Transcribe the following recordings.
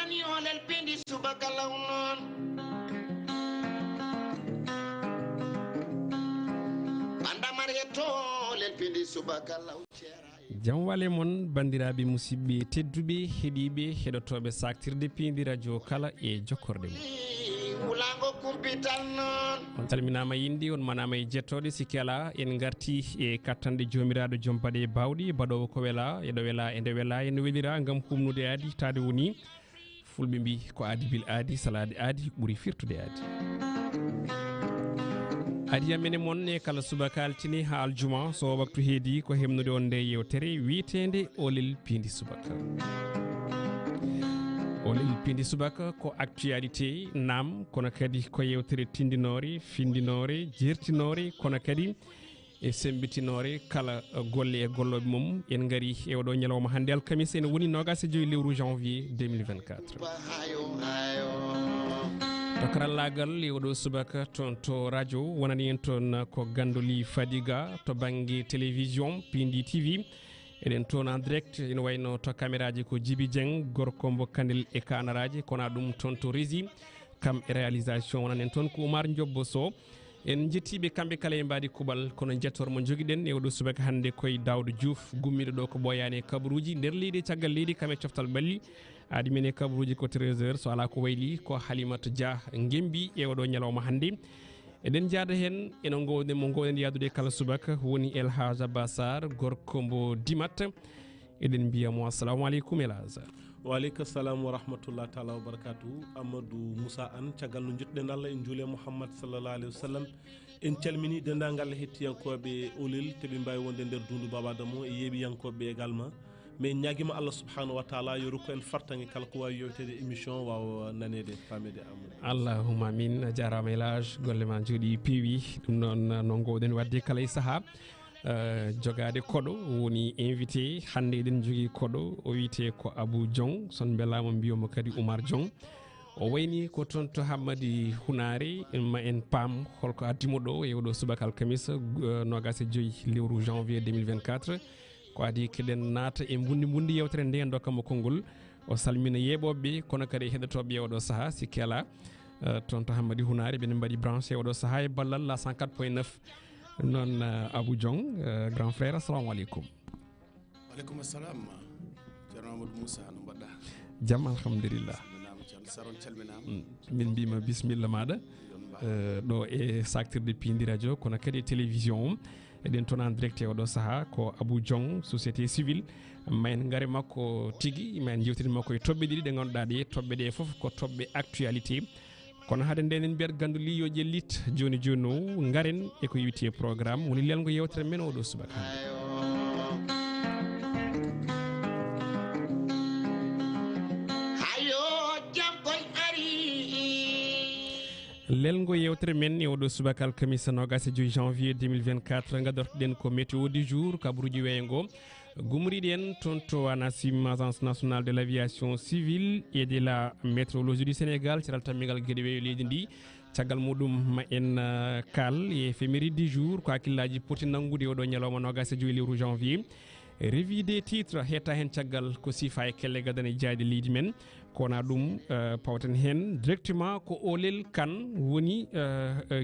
nani olel Piindi Subaka law non banda marieto olel Piindi Subaka law jam wale mon bandiraɓe musidɓe tedduɓe heeɗiɓe heɗotoɓe saktirde Piindi radio kala e jokkorde mum wulango kumpital non on calminama yindi on manama e jettoɗe sikki ala en garti e kattande jomiraɗo joom baɗe bawɗi baɗowo ko wela eɗo wela e nde wela ene welira gam humnude aadi tade woni fulɓe mbi ko aadi bil aadi salade aadi ɓuuri firtude aadi adi amene mon e kala subaka altini ha aljuma so waktu heedi ko hemnude on nde yewtere wiitede olel Piindi Subaka olel Piindi Subaka ko actualité nam kono kadi ko yewtere tindinore findinore jertinore kono kadi e sembitinore kala golle e golloɓe mum en gari e oɗo ñalawma hande alkamisa ene woni 25 lewru janvier 2024 to karallagal e oɗo subaka toon to radio wonani en toon ko Gandoli Fadiga to banggue télévision Piindi TV eɗen toon en direct ene wayno to caméraji ko Djiby Dieng gorko mbo Kandel e kanaraji kono ɗum toon to régie kam e réalisation wonan en toon ko Oumar Diobbo Sow en jettiɓe kamɓe kala e mbadi kuɓal kono jettor mo joguiɗen e oɗo subaka hande koye Daouda Diouf gummiɗo ɗo ko ɓoyani e kabaruji nder leydi caggal leydi kam e coftal balli aadi men e kabaruji ko 13h so ala ko wayli ko Halimata Dia gembi e oɗo ñalawma hande eɗen jaada hen eno gowden mo gowden yadude kala subaka woni El Hadj Bassar gorko mbo Dimat eɗen mbiyamo assalamu aleykum El Hadj waleykum salam wa rahmatullah taala wa barakatuhu Amadou Moussa Anne caggal no jutɗen Allah en juule Mouhammad sallallahu alayhi wa sallam en calmini dendagal hettiyankoɓe olel teɓe mbawi wonde nder dundu babadamo e yeeɓiyankoɓe également mais ñaguima Allah subhanahu wa taala yo rokku en fartange kala ko wawi yewtede émission wawa nanede famede amadou allahumma amin a jarama El Hadj golle ma jooɗi peewi ɗum noon no gowɗen wadde kala e saaha jogade koɗo woni invité hande eɗen jogui koɗo o wiyete ko Abou Diong son belama mbiyomo kadi Oumar Diong o wayni ko toon to Hammadi Hunare ma en paam holko addimo ɗo e oɗo subaka alkamisa 25 lewru janvier 2024 ko adi keɗen naata e bundi yewtere nde dokkamo konngol o salmina yeɓoɓe kono kadi heɗotoɓe oɗo saaha sikki ala toon to Hammadi Hunare ɓene mbaɗi branché oɗo saaha e ballal la 104.9 noon Abou Diong grand frère assalamu aleykum waleykum assalam ceerno Amadou Moussa no mbaɗɗa jaam alhamdulillah ceerno Saron calminama min mbima bisimilla maɗa ɗo e saktirde Piindi radio kono kadi e télévision o eɗen toon en direct e oɗo saaha ko Abou Diong société civile ma en gaare makko tigui ma en jewtidi makko e toɓɓe ɗiɗi ɗe ganduɗa ɗe toɓɓe ɗe foof ko toɓɓe actualité kono haade nden en mbiyat gandoli yo ƴellit joni joni o garen e ko yewti programme woni lelgo yewtere men oɗo subaka lelgo yewtere men e oɗo subaka alkamisa 25 janvier 2024 gadortoɗen ko météo du jour kabaruji weyngo gumriɗi en toon to ANACIM agence nationale de l' aviation civile et de la météorologie du Sénégal ceral tammigal gueɗe weeyo leydi ndi caggal muɗum ma en kal e éphéméride du jour ko hakkillaji poti nangude oɗo ñalawma 25 lewru janvier revue des titres hetta hen caggal ko sifa e kelle gadane jaadi leydi men kona ɗum pawten hen directement ko olel kan woni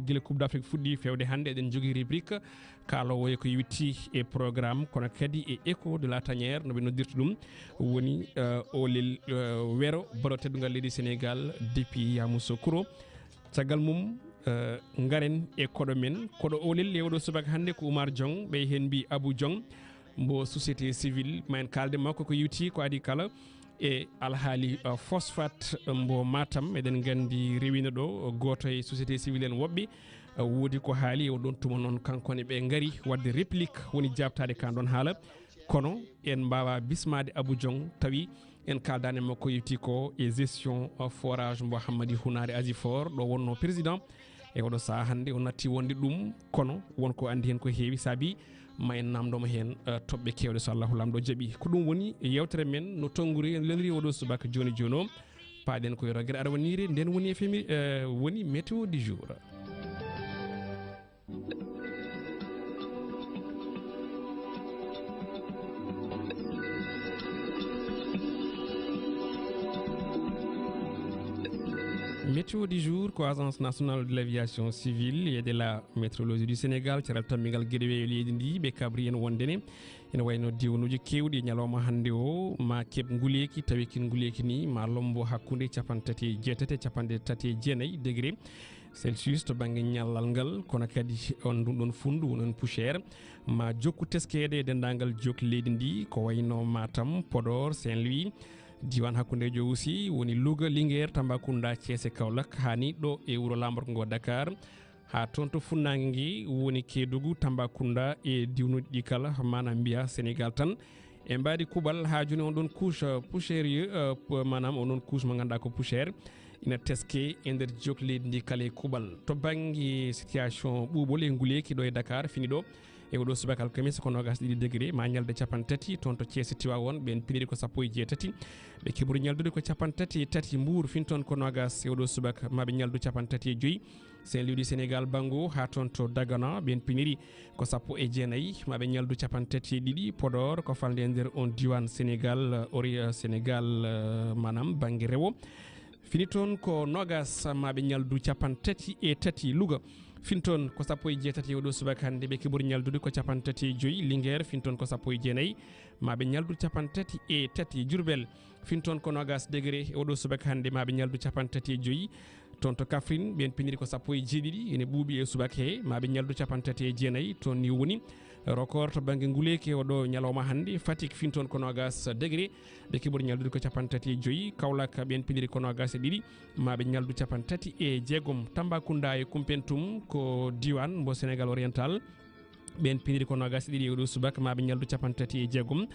guila coupe d' afrique fuɗɗi fewde hande eɗen jogui rubrique kalowo e ko yewitti e programme kono kadi e écho de la tanière no ɓe noddirta ɗum woni olel wero baɗo teddugal leydi sénégal depuis yamoussoukro caggal mum garen e koɗo men koɗo olel e oɗo subaka hande ko Oumar Diong ɓe hen mbi Abou Diong mbo société civile ma en kalde makko ko yewti ko adi kala e alhaali phosphate mbo Matam eɗen gandi rewino ɗo goto e société civile en woɓɓe woodi ko haali e oɗon tuma noon kankone ɓe gaari wadde réplique woni jabtade kan ɗon haala kono en mbawa bismade Abou Diong tawi en kaldani makko yewti ko e gestion forage mbo Hammadi Hunare Asifor ɗo wonno président e oɗo saaha hande o natti wonde ɗum kono wonko andi hen ko heewi saabi ma en namdoma hen toɓɓe kewɗe so Allahu lamɗo jaaɓi ko ɗum woni yewtere men no tongguri en lenri oɗo subaka joni joni o paaɗen ko yoro gueɗe arwanire nden woni woni météo du jour Météo du jour ko agence nationale de l'aviation civile et de la météorologie du Sénégal ciaral tammigal gueɗe leydi ndi ɓe kabri en wondene ene wayno diwanuji kewɗi ñalawma hannde o ma keɓ nguleki tawi kin nguleki ni ma lombo hakkude 37 degré Celsius to banggue ñallal ngal kono kadi on ɗum ɗon fundu wonon poussiére ma jokku teskede e dendagal jok leydi ndi ko wayno Matam Podor Saint-Louis diwan hakkundejo aussi woni Louga Linguére Tambacounda Thiès e Kaolack hani ɗo e wuro lamborgo ngo Dakar ha toon to funnangue woni Kédougou Tambacounda e diwnuji ɗi kala manam mbiya Sénégal tan e mbaɗi kuɓal ha joni on ɗon couche poussiére manam on ɗon couche mo ganduɗa ko poussiére ina teske e nder jok leydi ndi kala e kuɓal to banggue situation ɓuuɓol e nguleki ɗo e Dakar fini ɗo e oɗo subaka alkamis ko 22 degré ma ñalde 30 toon to Thiès Tivaouane ɓen piniri ko 18 ɓe kibori ñaldude ko 33 Mbour fin toon ko 20 e oɗo subaka maɓe ñaldu 35 Saint-Louis du Sénégal bango ha toon to Dagana ɓen piniri ko 19 maɓe ñaldu 32 Podor ko falde nder on diwan Sénégal Sénégal manam banggue rewo fini toon ko 20 maɓe ñaldu 33 Louga finton ko 18 oɗo subaka hande ɓe kibori ñaldude ko 35 Linguére finton ko 19 maɓe ñaldu 33 Diourbel finton ko 20 degré oɗo subaka hande maɓe ñaldu 35 toon to Kaffrine ɓen piniri ko 17 ene ɓuuɓi e subaka he maɓe ñaldu 39 toon ni woni record to banggue nguleki oɗo ñalawma hande Fatick finton ko 20 degré ɓe kibori ñaldude ko 35 Kaolack ɓen piniri ko 22 maɓe ñaldu 36 Tambacounda e Koumpentoum ko diwan mbo Sénégal oriental ɓen piniri ko 22 oɗo subaka maɓe ñaldu 36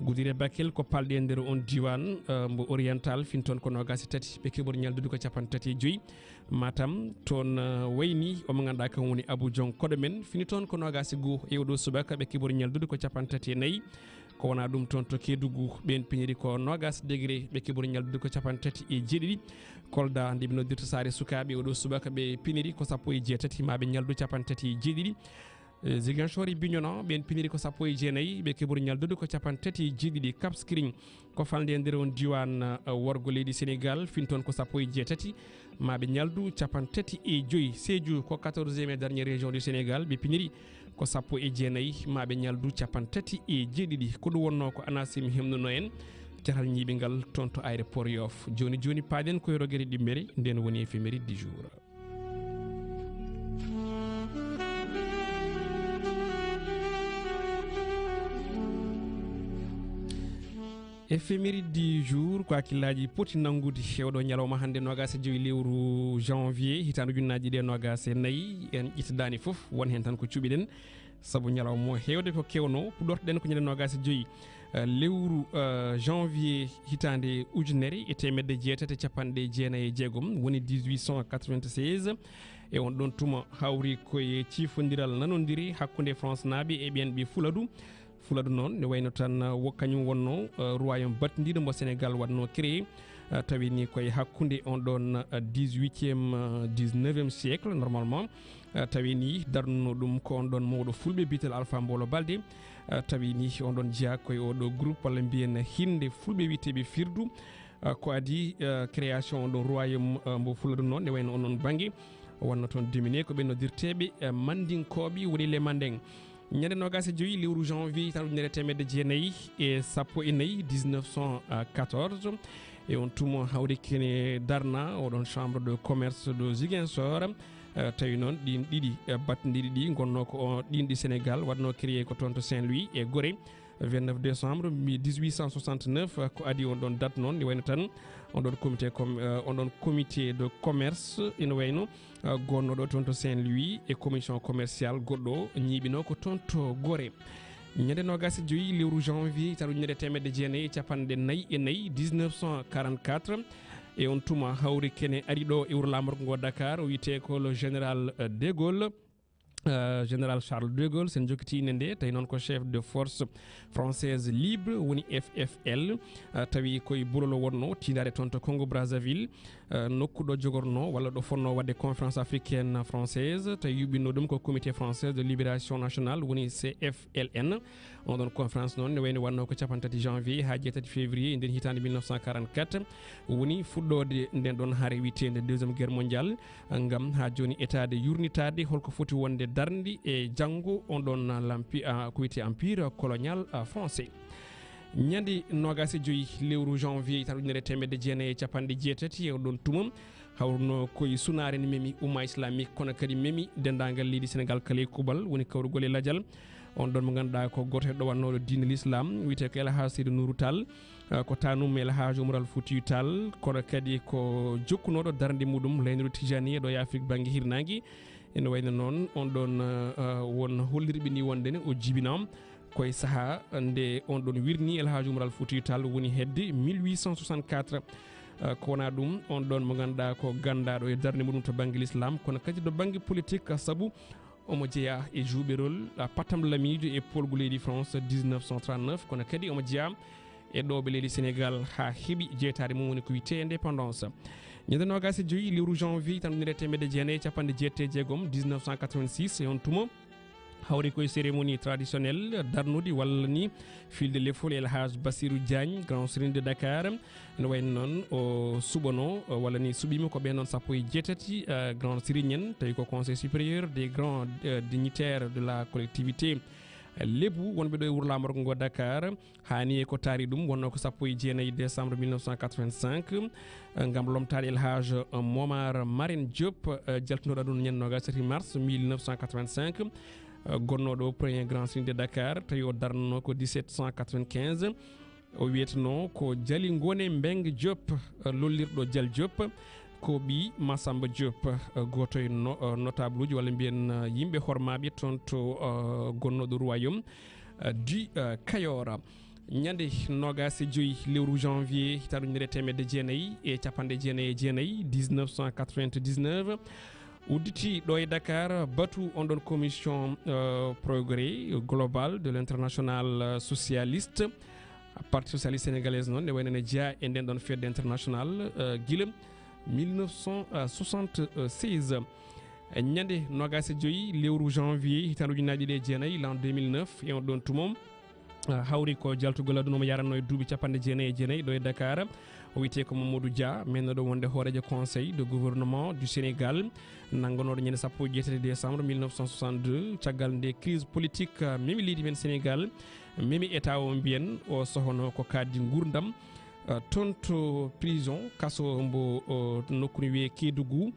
Goudiri Bakel ko palde nder on diwan mbo oriental finton ko 23 ɓe kibori ñaldude ko 35 Matam toon wayni omo ganduɗa kan woni Aboudion koɗo men fini toon ko 21 e oɗo subaka ɓe kibori ñaldude ko 34 ko wona ɗum toon to Kédougou ɓen piniri ko 20 degré ɓe kibori ñaldude ko 37 Kolda nde ɓe noddirta Saare Sukaɓe oɗo subaka ɓe piniri ko 18 maɓe ñaldu 37 Ziguinchor e Bignona ɓen piniri ko 19 ɓe kibori ñaldude ko 37 Cap Skirring ko falde nder on diwan worgo leydi Sénégal finton ko 17 maɓe ñaldu 35 Sédhiou ko 14e dernière région du Sénégal ɓe piniri ko 19 maɓe ñaldu 37 ko ɗum wonno ko ANACIM hemnuno en cahal ñiɓingal toon to aéroport Yoff joni paaɗen koye rogere ɗimmere nden woni éphéméride du jour. Éphéméride du jour ko hakkillaji poti nangude hewɗo ñalawma hande 25 lewru janvier hitande junnaji ɗe 24 en ƴittadani foof won hen tan ko cuuɓiɗen saabu ñalawma mo hewde ko kewno puɗortoɗen ko ñande 25 lewru janvier hitande ujunere e temedde jeetati capanɗe jeenayyi e jeegom woni 1896 e on ɗon tuma hawri koye cifodiral nanodiri hakkude France naaɓe e ɓen ɓe Fuladu noon ne wayno tan kañum wonno royaume battidiɗo mo Sénégal watno créé tawi ni koye hakkude on ɗon 19e siècle normalement tawi ni darnuno ɗum ko on ɗon mawɗo fulɓe bitel Alpha Mbolo Baldé tawi ni on ɗon jeeya koye oɗo groupe walla mbiyen hinde fulɓe witeɓe firdu ko adi création on ɗon royaume mbo Fuladu noon ne wayno onon banggue wonno toon dominé ko ɓe noddirteɓe mandinkoɓe woni les mandeng ñande 25 lewru janvier tan ujunere temedde jeenayyi e sappo e nayyi 1914 e on tuma hawri kene darna oɗon chambre de commerce de Ziguinchor tawi noon ɗin ɗiɗi battidiɗi ɗi gonno ko ɗin ɗi Sénégal waɗno créé ko toon to Saint-Louis e Gorée 29 décembre 1869 ko adi on ɗon date noon ne wayno tan on ɗon comité de commerce ina wayno gonnoɗo toon to Saint-Louis e commission commerciale goɗɗo ñiɓino ko toon to Gorée ñande 25 lewru janvier tan ujunere temedde jeenayyi capanɗe nayyi e nayyi 1944 e on tuma hawri kene ari ɗo e wuro lamorgo ngo Dakar o wiyete ko le général de Gaulle général Charles de Gaulle sen jokkiti nde tawi noon ko chef de force française libre woni FFL tawi koye Bololo wonno tindade toon to Congo Brazzaville nokku ɗo jogorno walla ɗo fonno wadde conférence africaine française tawi yuɓɓinno ɗum ko comité français de libération nationale woni CFLN on ɗon conférence noon ne wayno wanno ko 3 janvier ha 7 février nden hitande 1944 woni fuɗɗode nden ɗon haare witende deuxiéme guerre mondial ngam ha joni étade yurnitade holko foti wonde darndi e janggo on ɗon ko wiyete empire colonial français. ñande 25 lewru janvier tan ujunere temedde jeenayi e capanɗe jeetati e oɗon tumam hawno koye sunare ne memi umma islamique kono kadi memi dendagal leydi sénégal kala e kubal woni kawrugol e ladial on ɗon mo ganduɗa ko goto e ɗowannoɗo diine l'islam wiyete ko elhaj seydou nourou tall ko tanum elhaj oumar al foutiyou tall kono kadi ko jokkunoɗo darde muɗum layniro tijani ɗo e afrique banggue hirnagui ene wayno noon on ɗon won hollirɓe ni wondene o jibinam koye saaha nde on ɗon wirni elhaj oumar al foutiyou tall woni hedde 1864 ko wona ɗum on ɗon mo ganduɗa ko gandaɗo e darde muɗum to banggue l'islam kono kadi to banggue politique saabu omo jeeya e juuɓerol patam lamijo e polgu leydi france 1939 kono kadi omo jeeya e ɗoɓe leydi sénégal ha heeɓi jeetade mum woni ko wiyete indépendance ñande 25 lewru janvier tan ɗumire temedde jeenayi capanɗe jeette jeegom 1986 e on tuma hawri koye cérémonie traditionnelle darnude walla ni filde lefol elhaj bassirou diagne grand serigne de dakar ene wayno noon o suɓano walla ni suɓima ko ɓen noon sappo e jeetati grand serigne en tawi ko conseil supérieur des grands dignitaires de la collectivité lebu wonɓe ɗo e wuuro lamorgo ngo dakar hani e ko taari ɗum wonno ko sappo e jeenayi décembre 1985 gam lomtade elhaj momar marine diop jaltunoɗo aduna ñande 27 mars 1985 gonnoɗo premier grand serigne de dakar tawi o darno ko 1795 o wiyeteno ko Jali Ngone Mbeng Diop lollirɗo Jal Diop ko ɓi Massamba Diop goto e notable uji walla mbiyen yimɓe hormaɓe toon to gonnoɗo royaume du Kayora ñande 25 lewru janvier hitande ujunere temedde jeenayi e capanɗe jeenayi e jeenayi 1999 udditi ɗo e dakar batu on ɗon commission progrès global de l'international socialiste parti socialiste sénégalaise noon ne wayno ne jeeya e nden ɗon fedde international guila 1976 ñande 25 lewru janvier hitande ujunaje ɗiɗi e jeenayi l'an 2009 e on ɗon tumom hawri ko jaltugol aduna omo yaranno e duuɓi capanɗe jeenayi e jeenayi ɗo e dakar o wiyete ko Mamadou Dia mennoɗo wonde hoorejo conseil de gouvernement du Sénégal nangonoɗo ñande sappo e jeetati décembre 1962 caggal nde crise politique memi leydi men Sénégal memi état o mbiyen o sohono ko kaddi gurdam toon to prison kaso mbo nokkuni wiye Kédougou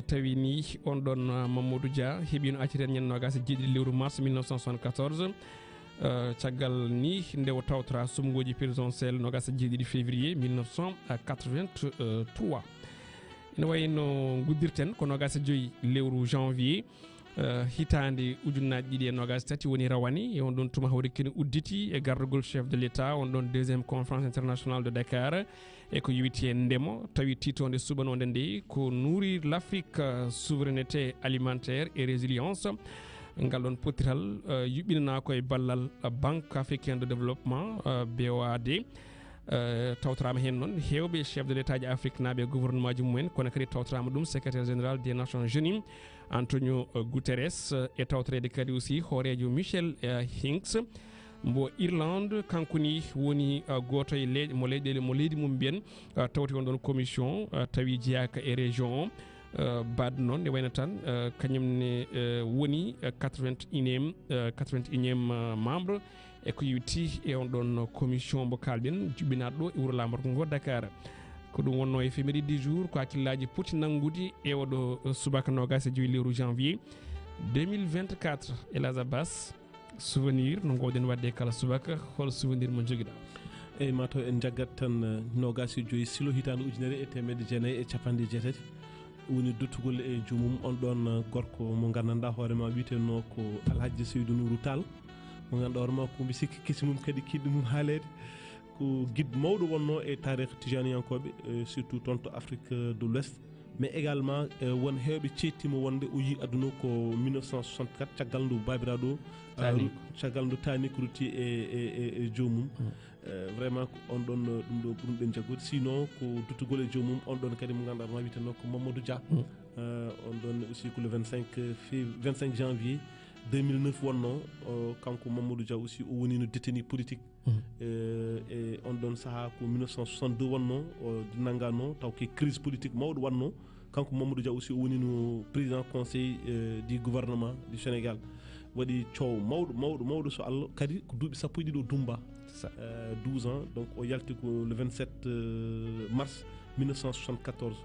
tawi ni on ɗon Mamadou Dia heeɓino accirede ñande 27 lewru mars 1974 caggal ni nde o tawtora sumgoji présidentiel 27 février 1983 ene wayno guddirten ko 25 lewru janvier hitande ujunnaje ɗiɗi e 23 woni rawani e on ɗon tuma hawri kene udditi e gardugol chef de l'état on ɗon deuxiéme conférence internationale de Dakar e ko yowiti e ndemo tawi titonde suɓanode nde ko nourrir l'Afrique souveraineté alimentaire et résilience ngal ɗon pottiral yuɓɓinana koye ballal banque africaine de développement BOAD tawtorama hen noon hewɓe chef de l'état ji afrique naaɓe gouvernement ji mumen kono kadi tawtorama ɗum secrétaire général des nations unies Antonio Guterres e tawtorede kadi aussi hoorejo Michel Hinks mbo Irlande kankoni woni goto e mo leydi mum mbiyen tawti on ɗon commission tawi jeeyaka e région o badde noon nde wayno tan kañumne woni 81e membre e ko yewti e on ɗon commission mo kalɗen juɓɓinaɗo ɗo e wuuro lamorgo ngo Dakar ko ɗum wonno e février jour ko hakkillaji poti nanggude e oɗo subaka 25 lewru janvier 2024 Elhaj Abbas souvenir no gowɗen wadde kala subaka hol souvenir mo joguiɗa eyyi mataw en jaggat tan 25 silo hitande ujunere e temedde jeenayyi e capanɗe jeetati woni duttugol e jumum on ɗon gorko mo gandanɗa hoorema wiyeteno ko Alhaji Seydou Nourou Tall mo ganduɗa hoorema ko mbi sikki kesi mum kadi kiɗɗi mum haalede ko guide mawɗo wonno e tarikh tijaniyankoɓe surtout toon to Afrique de l'Ouest mais également won hewɓe cettimo wonde o yi aduna ko 1964 caggal ndu babiraɗo caggal ndu tanik rutti e jomum vraiment on ɗon ɗum ɗo ɓurɗen jaggude sinon ko duttugol e jomum on ɗon kadi mo ganduɗa ma wiyeteno ko Mamadou Dia on ɗon aussi ko le 25 janvier 2009 wonno kanko Mamadou Dia aussi o woni no détenu politique e on ɗon saaha ko 1962 wonno nangano taw ke crise politique mawɗo wanno kanko Mamadou Dia aussi o woni no président conseil du gouvernement du Sénégal waɗi coow mawɗo so Allah kadi ko duuɓi sappo e ɗiɗo Dumba 12 ans donc o yalti ko le 27 mars 1974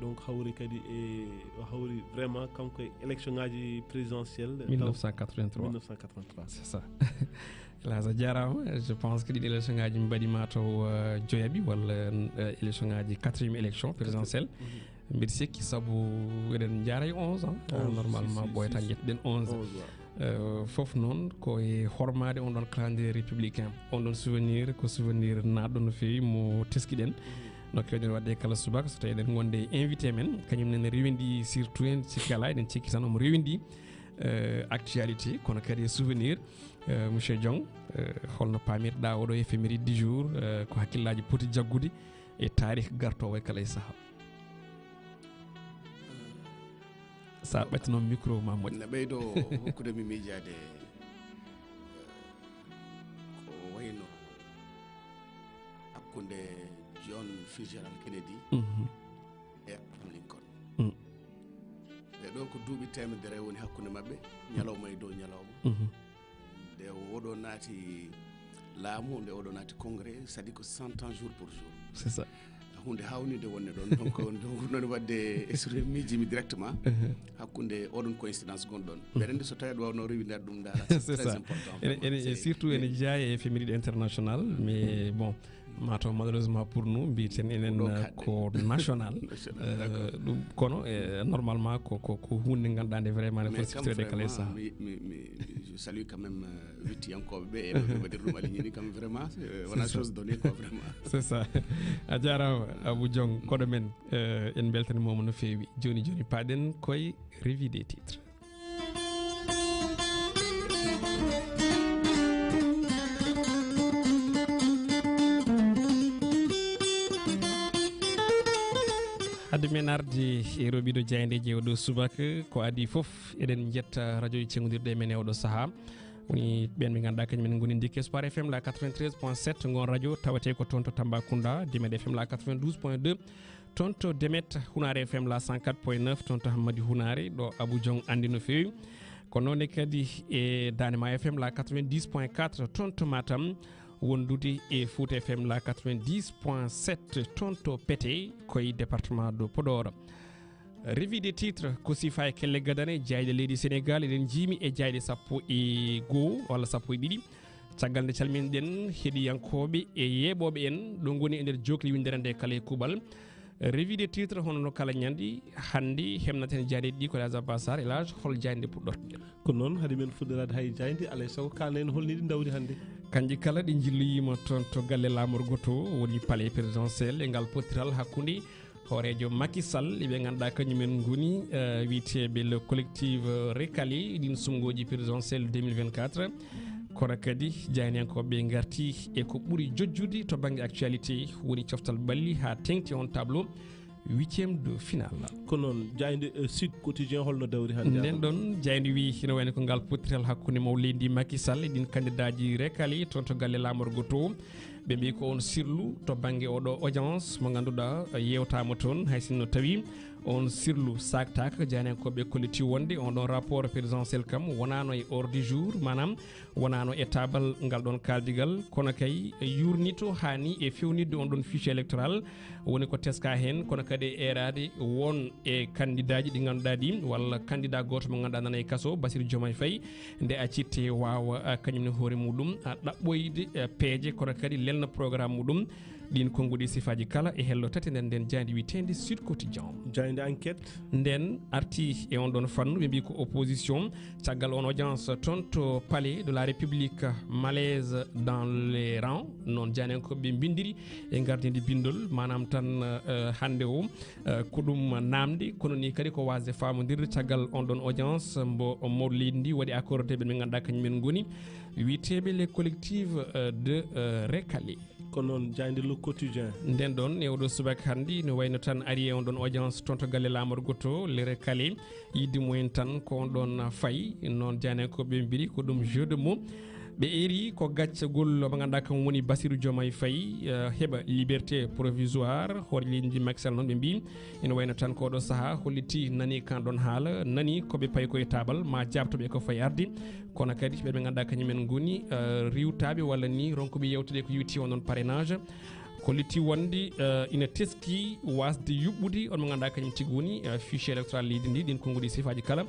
donc hawri kadi e hawri vraiment kanko e élection ngaji présidentielle 1983 c'est ça hélas a jarama je pense que ɗiɗi élection ngaji mi mbaɗima taw joyaɓi walla élection ngaji 4e élection présidentielle mbiɗa sikki saabu eɗen jaara e 11 ans normalement ɓoyata jettoɗen 11 fof noon koye hormade on ɗon calendrier républicain on ɗon souvenir ko souvenir naɗɗo no fewi mo teskiɗen no kewɗen wadde kala subaka so tawi eɗen gonde invité men kañum nene rewindi surtout en cikki ala eɗen cikki tan omo rewindi actualité kono kadi e souvenir monsieur Diong holno pamirɗa oɗo éphéméride du jour ko hakkillaji poti jaggude e tarikh gartowo e kala e saaha sa ɓattinoon micro ma moƴƴi ne ɓeydo hokkude mi miijade ko wayno hakkunde John Fitzgerald Kennedy e Abraham Lincoln ɓe ɗo ko duuɓi temedere woni hakkunde maɓɓe ñalawma e dow ñalawma nde oɗo naati laamu nde oɗo naati congrès c'est à dire que 100 ans jour pour jour c'est ça hunde hawnide wonne ɗon donc noon wadde esre miijimi directement hakkunde oɗon coïncidence gonɗon ɓeɗende so tawi aɗa wawno rewindade ɗum dara c'est très important et surtout ene jeeya e éphéméride international mais bon mataw malheureusement pour nous mbiten enen ko national ɗum kono normalement ko hunde ganduɗa nde vraiment ne foti siftirede kala e saaha je salue quand même wittiyankoɓe ɓe e ɓe waɗiri ɗum aliñini kam vraiment wona chose donnée quoi vraiment c'est ça a jarama Abou Diong koɗo men en beltanimomo no fewi joni paaɗen koye revue des titres hadde men arde e roɓiɗo jayde jewɗo subaka ko adi foof eɗen jetta radio ji cengodirɗe men e oɗo saaha woni ɓen ɓe ganduɗa kañumen goni dikki Espoir FM la 93.7 gon radio tawate ko toon to Tambacounda Dimet FM la 92.2 toon to Demet Hunare FM la 104.9 toon to Hammadi Hunare ɗo Abou Diong andi no fewi ko noone kadi e Danema FM la 90.4 toon to Matam wondude e Fouta FM la 90.7 toon to Pété koye département de Podor revue des titres ko sifa e kelle gadane jayde leydi Sénégal eɗen jiimi e jayde sappo e goho walla sappo e ɗiɗi caggal nde calminiɗen heeɗiyankoɓe e yeeɓoɓe en ɗo goni e nder jokli windere nde kala e kuuɓal revue des titres hono no kala ñandi hande hemnaten jayde ɗi ko Elage Abbasar Elage hol jayde puɗɗortoɗen ko noon haade men fuɗɗorade hay jayde alay saago kalne en holni ɗi dawri hande kanji kala ɗi jilloyima toon to galle lamorgo to woni palais présidentiel e ngal pottiral hakkude horejo Macky Sall eɓe ganduɗa kañumen goni wiyeteɓe le collectif recalé ɗin sumgoji présidentiel 2024 kono kadi jayniyankoɓe garti e ko ɓuuri jojjude to banggue actualité woni coftal balli ha tengti on tableau 8e de finale ko noon jayde Sud Quotidien holno dawri hande nden ɗon jayde wi ene wayno ko ngal pottiral hakkude mawlidi Macky Sall ɗin candidat ji recalé toon to galle lamorgo to ɓe mbi ko on sirlu to banggue oɗo audience mo ganduɗa yewtama toon hay sinno tawi on sirlu saktaka jayniyankoɓe kolliti wonde on ɗon rapport présidentiel kam wonano e hors du jour manam wonano e tabal ngal ɗon kaldigal kono kay yurnito hani e fewnidde on ɗon fichier électoral woni ko teska hen kono kadi e erade won e candidat ji ɗi ganduɗa ɗi walla candidat goto mo ganduɗa nana e kasso Bassirou Diomaye Faye nde a citte wawa kañumne hoore muɗum ɗaɓɓoyde peeje kono kadi lelna programme muɗum ɗin konngudi sifaji kala e hello tati nden nden jayde witende Sud Quotidien jayde enquête nden arti e on ɗon fannu ɓe mbi ko opposition caggal on audience toon to palais de la République malaise dans les rangs noon janenkoɓe bindiri e gardidi bindol manam tan hande o ko ɗum namde kono ni kadi ko wasde famodirde caggal on ɗon audience mbo mawɗo leydi ndi waɗi accordé ɓe ɓe ganduɗa kañumen goni wiyeteɓe les collectives de recalé ko non jandi le quotidien nden don e odo subaka handi no wayno tan ari on don audience tonto galle lamor goto lere kale yidi moyen tan ko on don fay non jane ko be mbiri ko dum jeu de mots be eri ko gaccagol ba ganda kam woni Bassirou Diomaye Faye heba liberté provisoire horlindi maxal non be mbi ina wayno tan ko do saha holliti nani kan don haala nani ko be pay koy tabal ma jabtobe ko fay ardi kono kadi be ganda kanyumen ngoni riwtabe wala ni ronko be yewtude ko yuti on non parrainage ko liti wonde ina teski wasde yubbudi on ganda kanyum tiguni fichier électoral lidi ndi din kongudi sifaji kala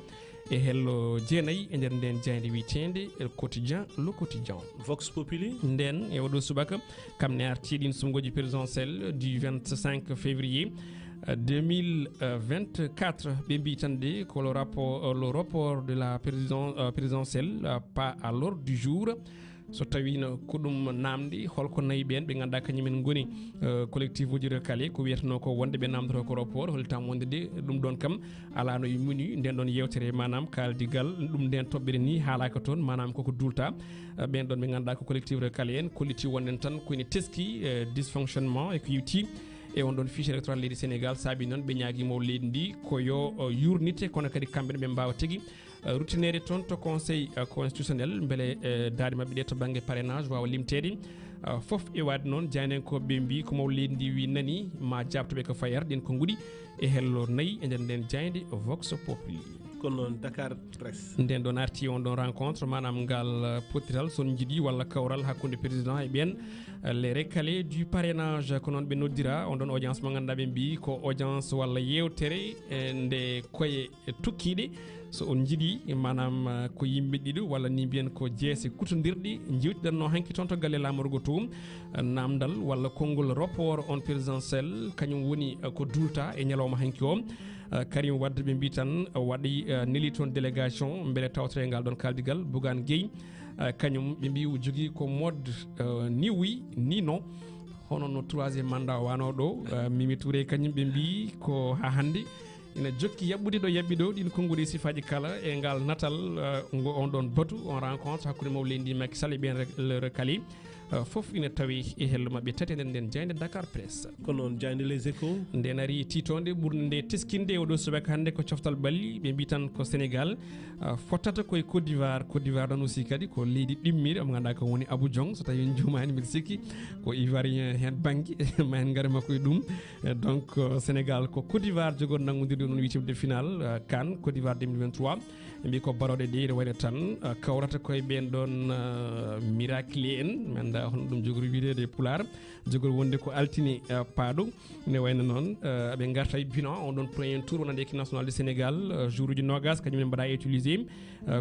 e hello jeenayi e nder nden jayde witende quotidien le quotidien Vox Populi nden e odo subaka kam ne arti din sumgoji présidentielle du 25 février 2024 be mbitande ko le rapport de la présidentielle pas à l'ordre du jour so tawino ko dum namdi holko nayi ben be ganda kanyumen ngoni collectif uji recalé ko wiyetno ko wonde be namdoto ko rapport holtam wonde de dum don kam ala no yimuni den don yewtere manam kaldigal dum den tobbere ni halaka ton manam koko dulta ben don be ganda ko collectif recalé en koliti wonen tan ko ni teski dysfonctionnement et yuti e on don fichier électoral leydi Sénégal saabi non be nyaagi mo leydi ndi ko yo yurnite kono kadi kambe be mbawa tigi rutinere ton to conseil constitutionnel mbele daari mabbe de to bange parrainage wawa limtede fof e wad non janen ko be mbi ko mo leydi ndi wi nani ma jabtobe ko fayar den ko ngudi e hello nayi e den jayde Vox Populi kono Dakar Presse nden don arti on don rencontre manam ngal potiral son jidi wala kawral hakkunde président e ben les recalés du parrainage ko non be noddira on don audience mo ganda be mbi ko audience wala yewtere nde koye tukkide so on jidi manam ko yimbe dido wala ni bien ko jeese kutondirdi jiwtidanno hanki ton to galle lamorgo tum namdal wala kongol rapport on présidentiel kanyum woni ko dulta e nyalawma hanki o Karim Wade be mbitan wadi neli ton délégation mbele tawtre ngal don kaldigal Bougane Gueye kanyum be mbi jogi ko mode ni oui ni non hono no troisième mandat wano do Mimi Touré kanyum be mbi ko ha hande ina jokki yabbude do yabbido din kongudi sifaji kala e ngal natal ngo on don batu on rencontre hakkude mawlendi Macky Sall ben le recalé fof ina tawi e hello mabbe tati den jayde Dakar Presse kono jayde les échos nden ari titonde burde teskinde o do subaka hande ko coftal balli be mbitan ko Sénégal fotata koy Côte d'Ivoire don aussi kadi ko leydi dimmiri am ganda ko woni Abidjan so tawi jumani mil sikki ko ivoirien hen bangi ma en ngara makko dum donc Sénégal ko Côte d'Ivoire jogon nangodirde non huitième de finale CAN Côte d'Ivoire 2023 mbi ko barode de wayne tan kawrata koy ben don miracle en manda hon dum jogori wiide PULAAR jogori wonde ko altini paado ne wayno non be garta bilan on don premier tour wonande équipe nationale du Sénégal jour uji nogas kanyum mbada utiliser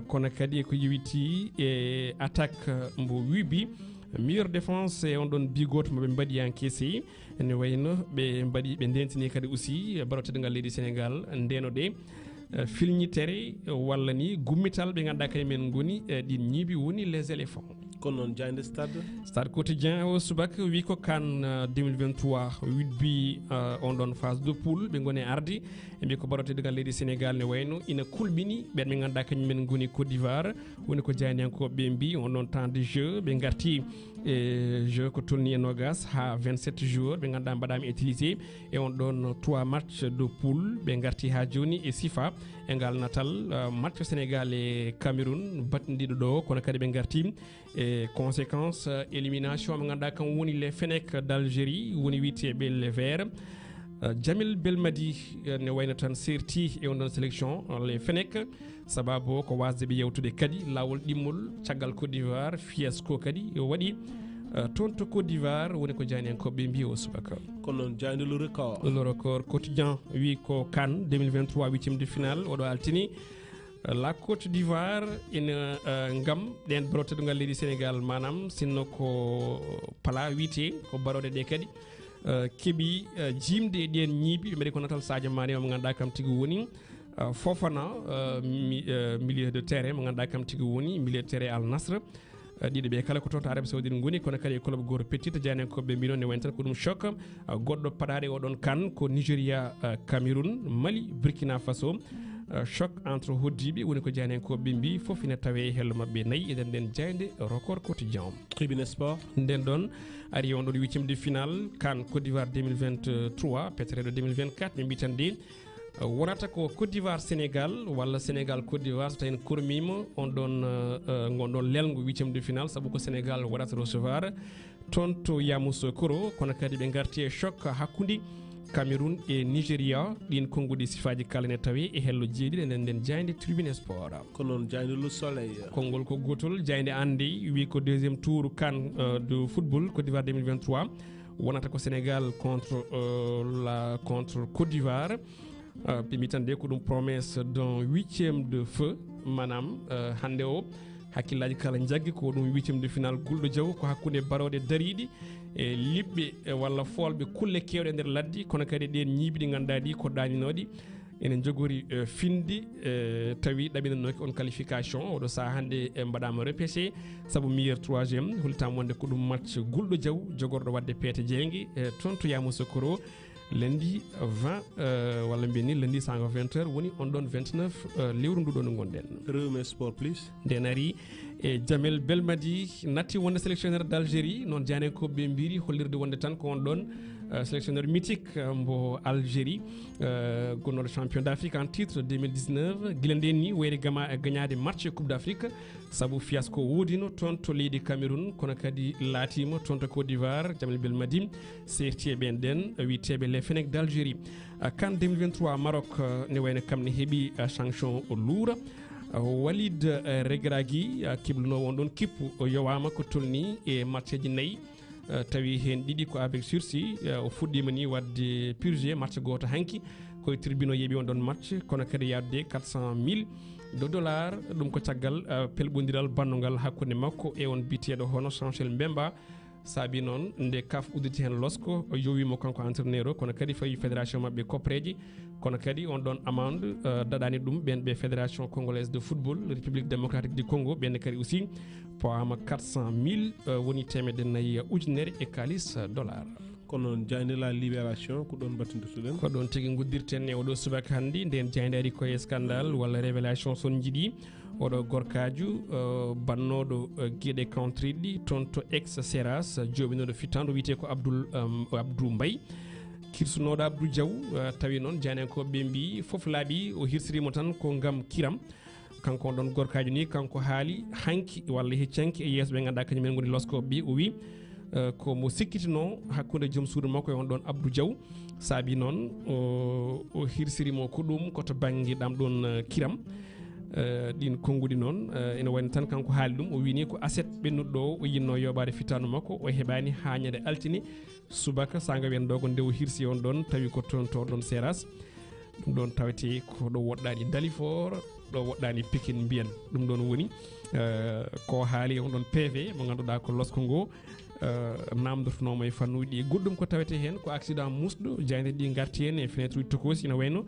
kono kadi ko yiwiti e attaque mbo wibi meilleure défense e on don bigoto mo be mbadi encaissé ne wayno be mbadi be dentini kadi aussi barotede ngal leydi Sénégal ndeno de filnitere walla ni gummital be ganda kay men ngoni di ñibi woni les éléphants kono jayde stade quotidien o subaka wi ko CAN 2023 witbi on don phase de poule be ngone ardi e bi ko barote de leydi Sénégal ne wayno ina kulbini ben be ganda kay men ngoni Côte d'Ivoire woni ko jayni ko be mbi on don temps de jeu be garti e jeu ko tolni nogas ha 27 jours be ganda badami utiliser e on don 3 matchs de poule be garti ha joni e sifa e ngal natal match Sénégal et Cameroun batndido do kono kadi be garti et conséquence élimination mo ganda kan woni les Fennecs d'Algérie woni wite be les Verts Jamil Belmadi ne wayna tan serti e on don sélection les Fennecs sababu ko wasde be yewtude kadi lawol dimmol tiagal Côte d'Ivoire fiasco kadi e wadi tonto Côte d'Ivoire woni ko jani en ko be mbi o subaka kono jani le record quotidien wi ko CAN 2023 huitième de finale odo altini la Côte d'Ivoire ina ngam den brote ngal leydi Sénégal manam sinno ko pala wite ko barode de kadi kebi jimde den ñibi be ko natal Sadio Mané mo ganda kam tigi woni Fofana milieu de terrain mo ganda kam tigi woni milieu de terrain Al Nassr diide be kala ko tonto Arabie Saoudite ngoni kono kadi club goro petite jani ko be mbino ne wonta ko dum choc goddo padade o don CAN ko Nigeria Cameroun Mali Burkina Faso choc entre hoddiɓe woni ko jeyanenkoɓe mbi fof ina tawe hello mabɓe nayyi eɗen nden jayde record quotidien tribune sport nden ɗon ari on ɗon 8e de finale CAN Côte d'Ivoire 2023 petreɗo 2024 ɓe mbi tan de wonata ko Côte d'Ivoire Sénégal walla Sénégal Côte d'Ivoire so tawi en kormima on ɗon gonɗon lelgo 8e de finale saabu ko Sénégal waɗata recevoir toon to Yamoussoukro kono kadi ɓe garti e choc hakkude Cameroun et Nigeria ɗin konngudi sifaji kala ne tawi e hello jeeɗiɗi enen nden jayde tribune sport ko noon jayde le soleil konngol ko gotol jayde ande wi ko deuxième tour CAN de football Côte d'Ivoire 2023 wonata ko Sénégal contre Côte d'Ivoire ɓe mbi tan de ko ɗum promesse d'un 8e de feu manam hande o hakkillaji kala jaggi ko ɗum 8e de finale gulɗo jaw ko hakkude barode dariɗi e liɓɓe walla folɓe kulle kewɗe nder laddi kono kadi ɗen ñiiɓi ɗi ganduɗa ɗi ko ɗaninoɗi enen jogori finde tawi ɗaɓinanoki on qualification oɗo saaha hannde mbaɗama repêché saabu meilleur 3e hultama wonde ko ɗum match gulɗo jaw jogorɗo wadde peete jeeygue toon to Yamoussoukro lundi 20 walla mbiyeni lundi 20h woni on ɗon 29 lewru nduɗo no gonɗen rewme sport plus nden ari e Jamel Belmadi natti wonde sélectionneur d'Algérie noon janenkoɓe mbiri hollirde wonde tan ko on ɗon sélectionneur mythique mbo Algérie gonnoɗo champion d'Afrique en titre 2019 guila nden ni wayri gagnade match coupe d'Afrique saabu fiasco wodino toon to leydi Cameroun kono kadi laatima toon to Côte d'Ivoire Jamel Belmadi sertieɓe en ɗen witeɓe les Fennecs d'Algérie CAN 2023 Maroc ne wayno kamne heeɓi sanction luura Walid Regragui kiblunowo on ɗon kippu yowama ko tolni e matcheji nayyi tawi hen ɗiɗi ko avec sursis o fuɗɗima ni wadde purgé match goto hanki koye tribune o yeeɓi on ɗon match kono kadi yadde 400 000 dollars ɗum ko caggal pelɓodiral bannogal hakkude makko e on biteɗo hono Chancel Mbemba saabi noon nde kaf udditi hen losko yowimo kanko entraîneur o kono kadi fawi fédération mabɓe copreji kono kadi on ɗon amende daɗani ɗum ɓen ɓe fédération congolaise de football république démocratique du Congo ɓenne kadi aussi powama 400 000 woni temedde nayyi ujunere e kalis dollar kono jayde la libération ko ɗon battindirtuɗen ko ɗon tigui guddirten e oɗo subaka hannde nden jayde ari koye scandale walla révélation son jiiɗi oɗo gorkaju bannoɗo gueɗe countryɗi toon to ex séras joɓinoɗo fittandu wiyete ko Abdou Mbaye kirsunoɗo Abdou Diaw tawi noon janenkoɓe mbi foof laaɓi o hirsirimo tan ko gam kiram kanko on ɗon gorkaji ni kanko haali hanki walla heccanki e yeeso ɓe ganduɗa kañumen goni loskoɓe o wi ko mo sikkitino hakkude joom suudu makko e on ɗon Abdou Diaw saabi noon o hirsirimo ko ɗum koto banggue ɗam ɗon kiram ɗin konngudi noon ene wayno tan kanko haali ɗum o wini ko aset ɓennuɗo o yinno yoɓade fittanu makko o heɓani hañede altini subaka sanga wen ɗo ko nde o hirsi on ɗon tawi ko toon to ɗon séras ɗum ɗon tawete ko ɗo woɗɗani Dalifort ɗo woɗɗani Pikine mbiyen ɗum ɗon woni ko haali on ɗon PV mo ganduɗa ko losko ngo namdotonomo e fannuji ɗi goɗɗum ko tawete hen ko accident musɗo jayde ɗi garti hen e fenêtre uji tokosi ina wayno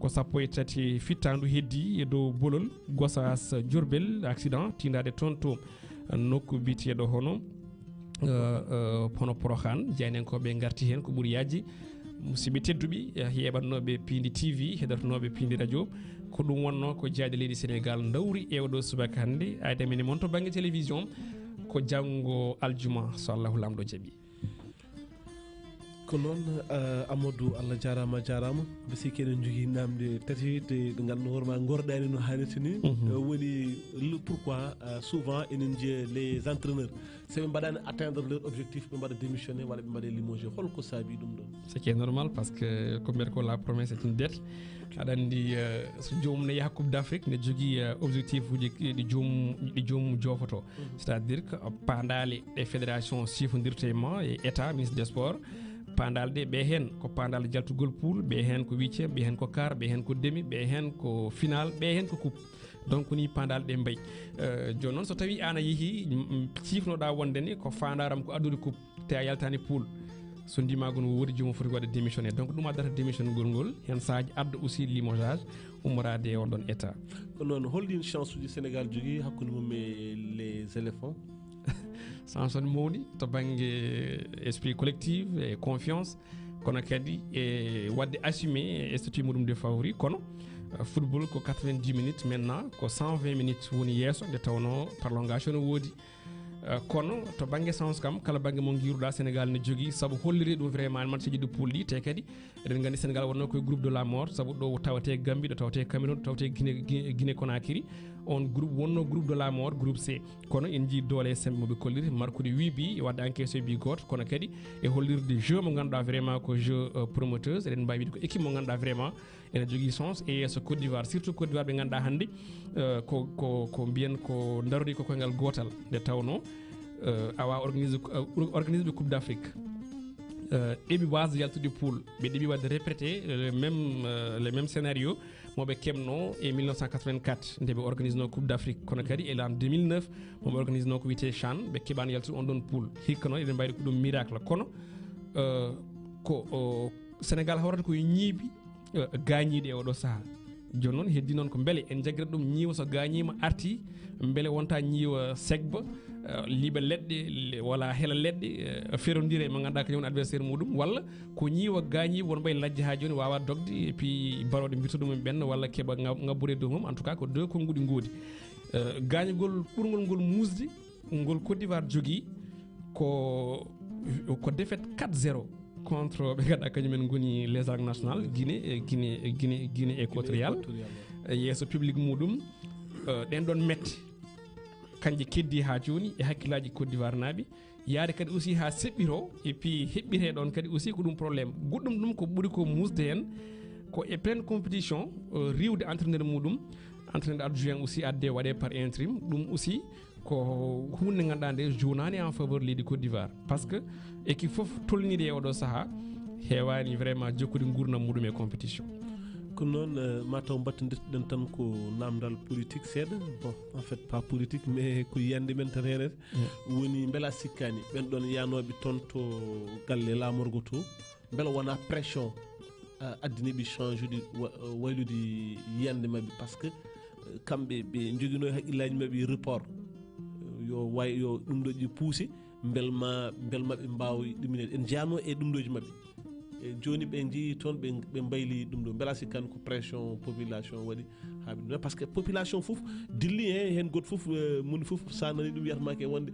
ko 13 fittandu heddi e dow bolol Gossas Diourbel accident tindade toon to nokku biteɗo hono Porokhane jaynenkoɓe garti hen ko ɓuuri yajji musidɓe tedduɓe heɓannoɓe Piindi TV heɗotonoɓe Piindi radio ko ɗum wonno ko jaade leydi Sénégal dawri e oɗo subaka hannde aydemene moon to banggue télévision ko janggo aljuma so Allahu lamɗo jaaɓi ko noon Amadou Allah jarama mbi sikki eɗen jogui namde tati ɗe ganduɗa hoorema gorɗani no hannirta ni woni pourquoi souvent enen jiiya les entraîneurs soɓe mbaɗani atteindre leur objectif ɓe mbaɗa démissionné walla ɓe mbaɗa limogé holko saabi ɗum ɗon ce qui est normal par ce que ko mbiyata ko la promesse est une dette aɗa andi so joomum ne yaha coupe d'Afrique ne jogui objectif uji ɗi joomum jofoto c'est à dire que pandale ɗe fédération sifodirte ma e état ministre des sports pandal de ɓe hen ko pandal jaltugol poule ɓe hen ko 8e ɓe hen ko quart ɓe hen ko demi ɓe hen ko final ɓe hen ko coupe donc ni pandal ɗe mbayi joni noon so tawi an a yeehi cifnoɗa wonde ni ko fandaram ko addude coupe te a yaltani poule so ndimago no woodi jomum foti waɗa démissionné donc ɗum addata démission ngol hen sahaji adda aussi limogeage ummorade e on ɗon état ko noon hollin chance uji Sénégal jogui hakkude mum e les éléphants chance on mawɗi to banggue esprit collectif e confiance kono kadi e wadde assumé statut mudum de favori kono football ko 90 minutes maintenant ko 120 minutes woni yesso nde tawno prolongation no wodi kono to bangue sens kam kala bangue mo giruda Sénégal ne jogui sabu holliri dum vraiment match ji de poule te kadi eden gandi Sénégal wonno koy groupe de la mort sabu do tawate Gambie do tawate Cameroun tawate Guinée Conakry on groupe wonno groupe de la mort groupe C kono en ji dole sembe mo be kolliri markude 8 bi wadde encaissé bi goto kono kadi e hollirde jeu mo ganda vraiment ko jeu promoteuse eden mbawi ko équipe mo ganda vraiment ene jogui sens et ce Côte d'Ivoire surtout Côte d'Ivoire be ganda hande ko mbiyen ko darodi ko koyngal gotal de tawno awa organise Coupe d'Afrique ebi base yaltude poule be debi wadde répéter le même scénario mobe kemno e 1984 ndebe organise no Coupe d'Afrique kono kadi et en 2009 mobe organise no ko wité CHAN be kebani yaltude on don poule hikno eden bayde ko dum miracle kono ko Sénégal hawrata ko ñiibi gañide e odo saha joni non heddi non ko beele en jagira dum ñiiwa so gañima arti beele wonta ñiiwa segba liba ledde wala hela ledde ferondire mo ganda ko yon adversaire mudum walla ko ñiiwa gañi won bay lajja ha joni wawa dogde et puis barode mbirto dum ben walla keba ngabure do mum en tout cas ko deux kongudi ngodi gañugol burgol ngol musdi ngol Côte d'Ivoire jogi ko défaite 4-0 contre be gada kanyumen ngoni les arcs nationales Guinée équatoriale yeso public mudum den don metti kanji keddi ha joni e hakkilaji Côte d'Ivoire nabi yaade kadi aussi ha sebbiro et puis hebbire don kadi aussi ko dum problème guddum dum ko buri ko musde en ko e pleine compétition riwde entraîneur mudum entraîneur adjoint aussi adde wade par intérim dum aussi ko hunde ngandande journani en faveur leydi Côte d'Ivoire parce que équipe fof tolnide e odo saha hewani vraiment jokkude gurnam mudum e compétition ko non mataw battendirten tan ko namdal politique seeda bon en fait pas politique mais ko yande men tan renet woni bela sikkani ben don yanobe ton to galle lamorgo to bela wona pression addini bi change di wayludi yande mabbe parce que kambe be jogino hakkilaji mabbe report yo way yo dum doji poussi belma be mbaawi dumine en jano e dum doji mabbe joni be ji ton be mbayli dum do bela sikkan ko pression population wadi habi parce que population fouf dilli hen got fouf mun fouf sanani dum yatma ke wonde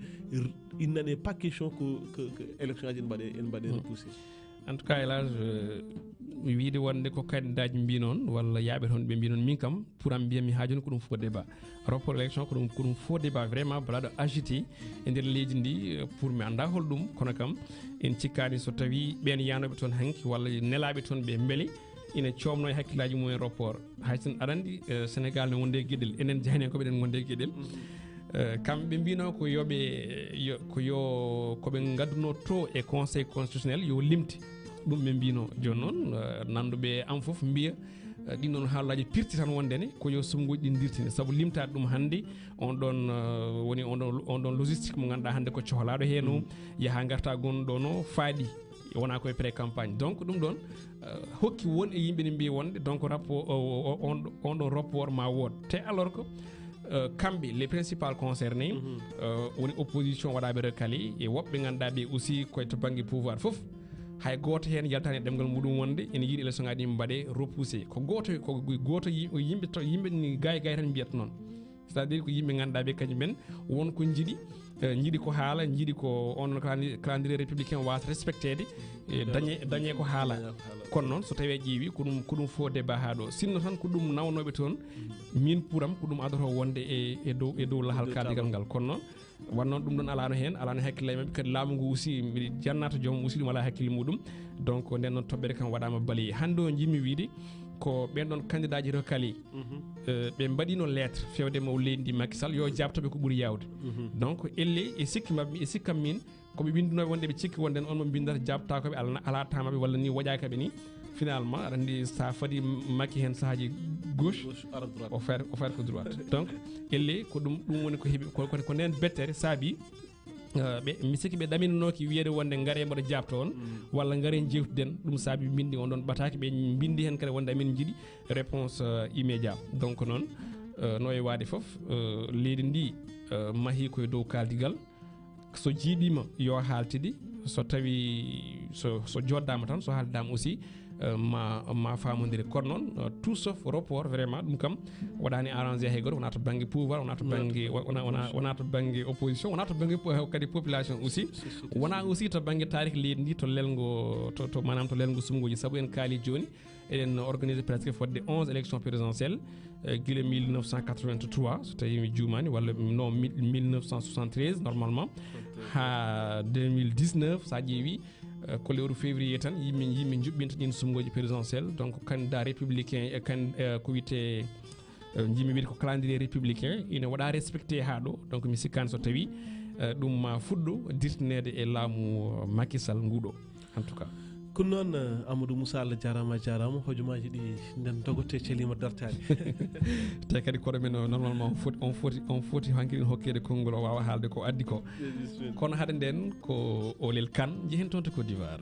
il n'en est pas question que élection aji en bade repousser en tout cas elage wiide wonde ko candidat mbi non walla yaabe ton be mbi non min kam pour am biami ha joni ko dum fo débat rapport élection ko dum fo débat vraiment balado agité e der leydi ndi pour mi anda holdum kono kam en cikkani so tawi ben yanobe ton hanki walla nelabe ton be mbeli ina ciomno e hakkilaji mumen rapport haytin adandi Sénégal ne wonde guedel enen jahne ko beden wonde guedel kambe mbino ko yobe ko be gadduno to e conseil constitutionnel yo limti dum be mbino jon non nandube am fof mbiya din non haalaji pirti tan wondene ko yo sumgoji din dirtine sabu limta dum hande on don woni on don logistique mo ganda hande ko cohlado heno yaha garta gondo no faadi wona koy pré campagne donc dum don hokki won e yimbe ni mbi wonde donc rapport on don rapport ma wod te alors que kambe les principaux concernés woni opposition wadabe recalé e wobbe ganda be aussi ko to bangi pouvoir fof hay goto hen yaltani demgal mudum wonde ene yiidi élection ngadi mbade repousser ko goto yimbe ni gay tan mbiyat non c'est à dire ko yimbe ganda be kany men won ko jidi ko haala jidi ko on calendrier républicain was respectede dañe ko haala kon non so tawi jiwi ko dum fo débat haado sinno tan ko dum nawnobe ton min puram ko dum adoto wonde e dow lahal kadigal ngal kon non wannon dum don alano hen alano hakkille mabbe kadi laamu ngu aussi mi jannata joom aussi dum ala hakkille mudum donc den non tobbere kan wadama bali hande o jimmi wiide ko ben don candidat ji recalé be mbadino lettre fewde mo leydi Macky Sall yo jabtobe ko buri yawde donc elle e sikki mabbe e sikkam min ko be winduno wonde be cikki wonden on mo bindata jabta ko be ala tamabe walla ni wajaka be ni finalement randi sa fadi Macky hen sahaji gauche offert ko droite donc elle ko dum woni ko hebi ko nen bettere saabi be misiki be daminnoki wiede wonde ngare mo jabto on walla ngare jewtuden dum saabi bindi on don bataki be bindi hen kare wonde amin jidi réponse immédiat donc non no e wadi fof leydi ndi mahi koy dow kaldigal so jiiɗima yo haltidi so tawi so joddama tan so haaldama aussi ma famodire kono noon tout sauf report vraiment ɗum kam waɗani arrangé hay goto wona to banggue pouvoir wona to banggue wona to banggue opposition wona to banggue kadi population aussi wona aussi to banggue tarih leydi ndi to lelgo to manam to lelgo sumgoji saabu en kaali joni eɗen organisé presque fodde 11 élections présidentielles guila 1983 so tawi mi juumani walla non 1973 normalement ha 2019 sa ƴeewi ko lewru février tan yimɓe juɓɓinta ɗin sumgoji présidentiel donc candidat républicain ko wiyete jimi wiide ko calendrier républicain ina waɗa respecté ha ɗo donc mi sikkani so tawi ɗum ma fuɗɗo dirtinede e laamu Macky Sall nguɗo en tout cas ko noon Amadou Moussa Allah jarama hojomaji ɗi nden dogote celima dartade te kadi koɗo men normalement on foti hankiɗin hokkede konngol o wawa haalde ko addi ko kono haade nden ko Olel Kane jehen toon to Côte d'Ivoire.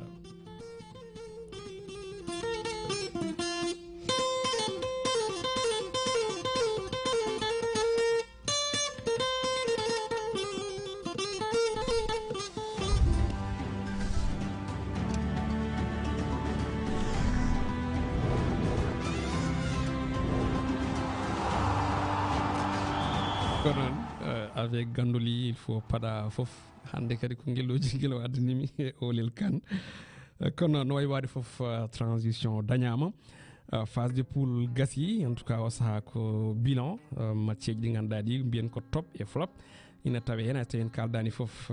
Avec Gandoli il faut pada fof hande kadi ko ngelloji ngelo addanimi e Olel Kane kono no way wade fof transition dañama phase de poule gasi en tout cas o saha ko bilan match ɗi ganduɗa ɗi mbiyen ko top et flop ina tawe hen tawi kaldani fof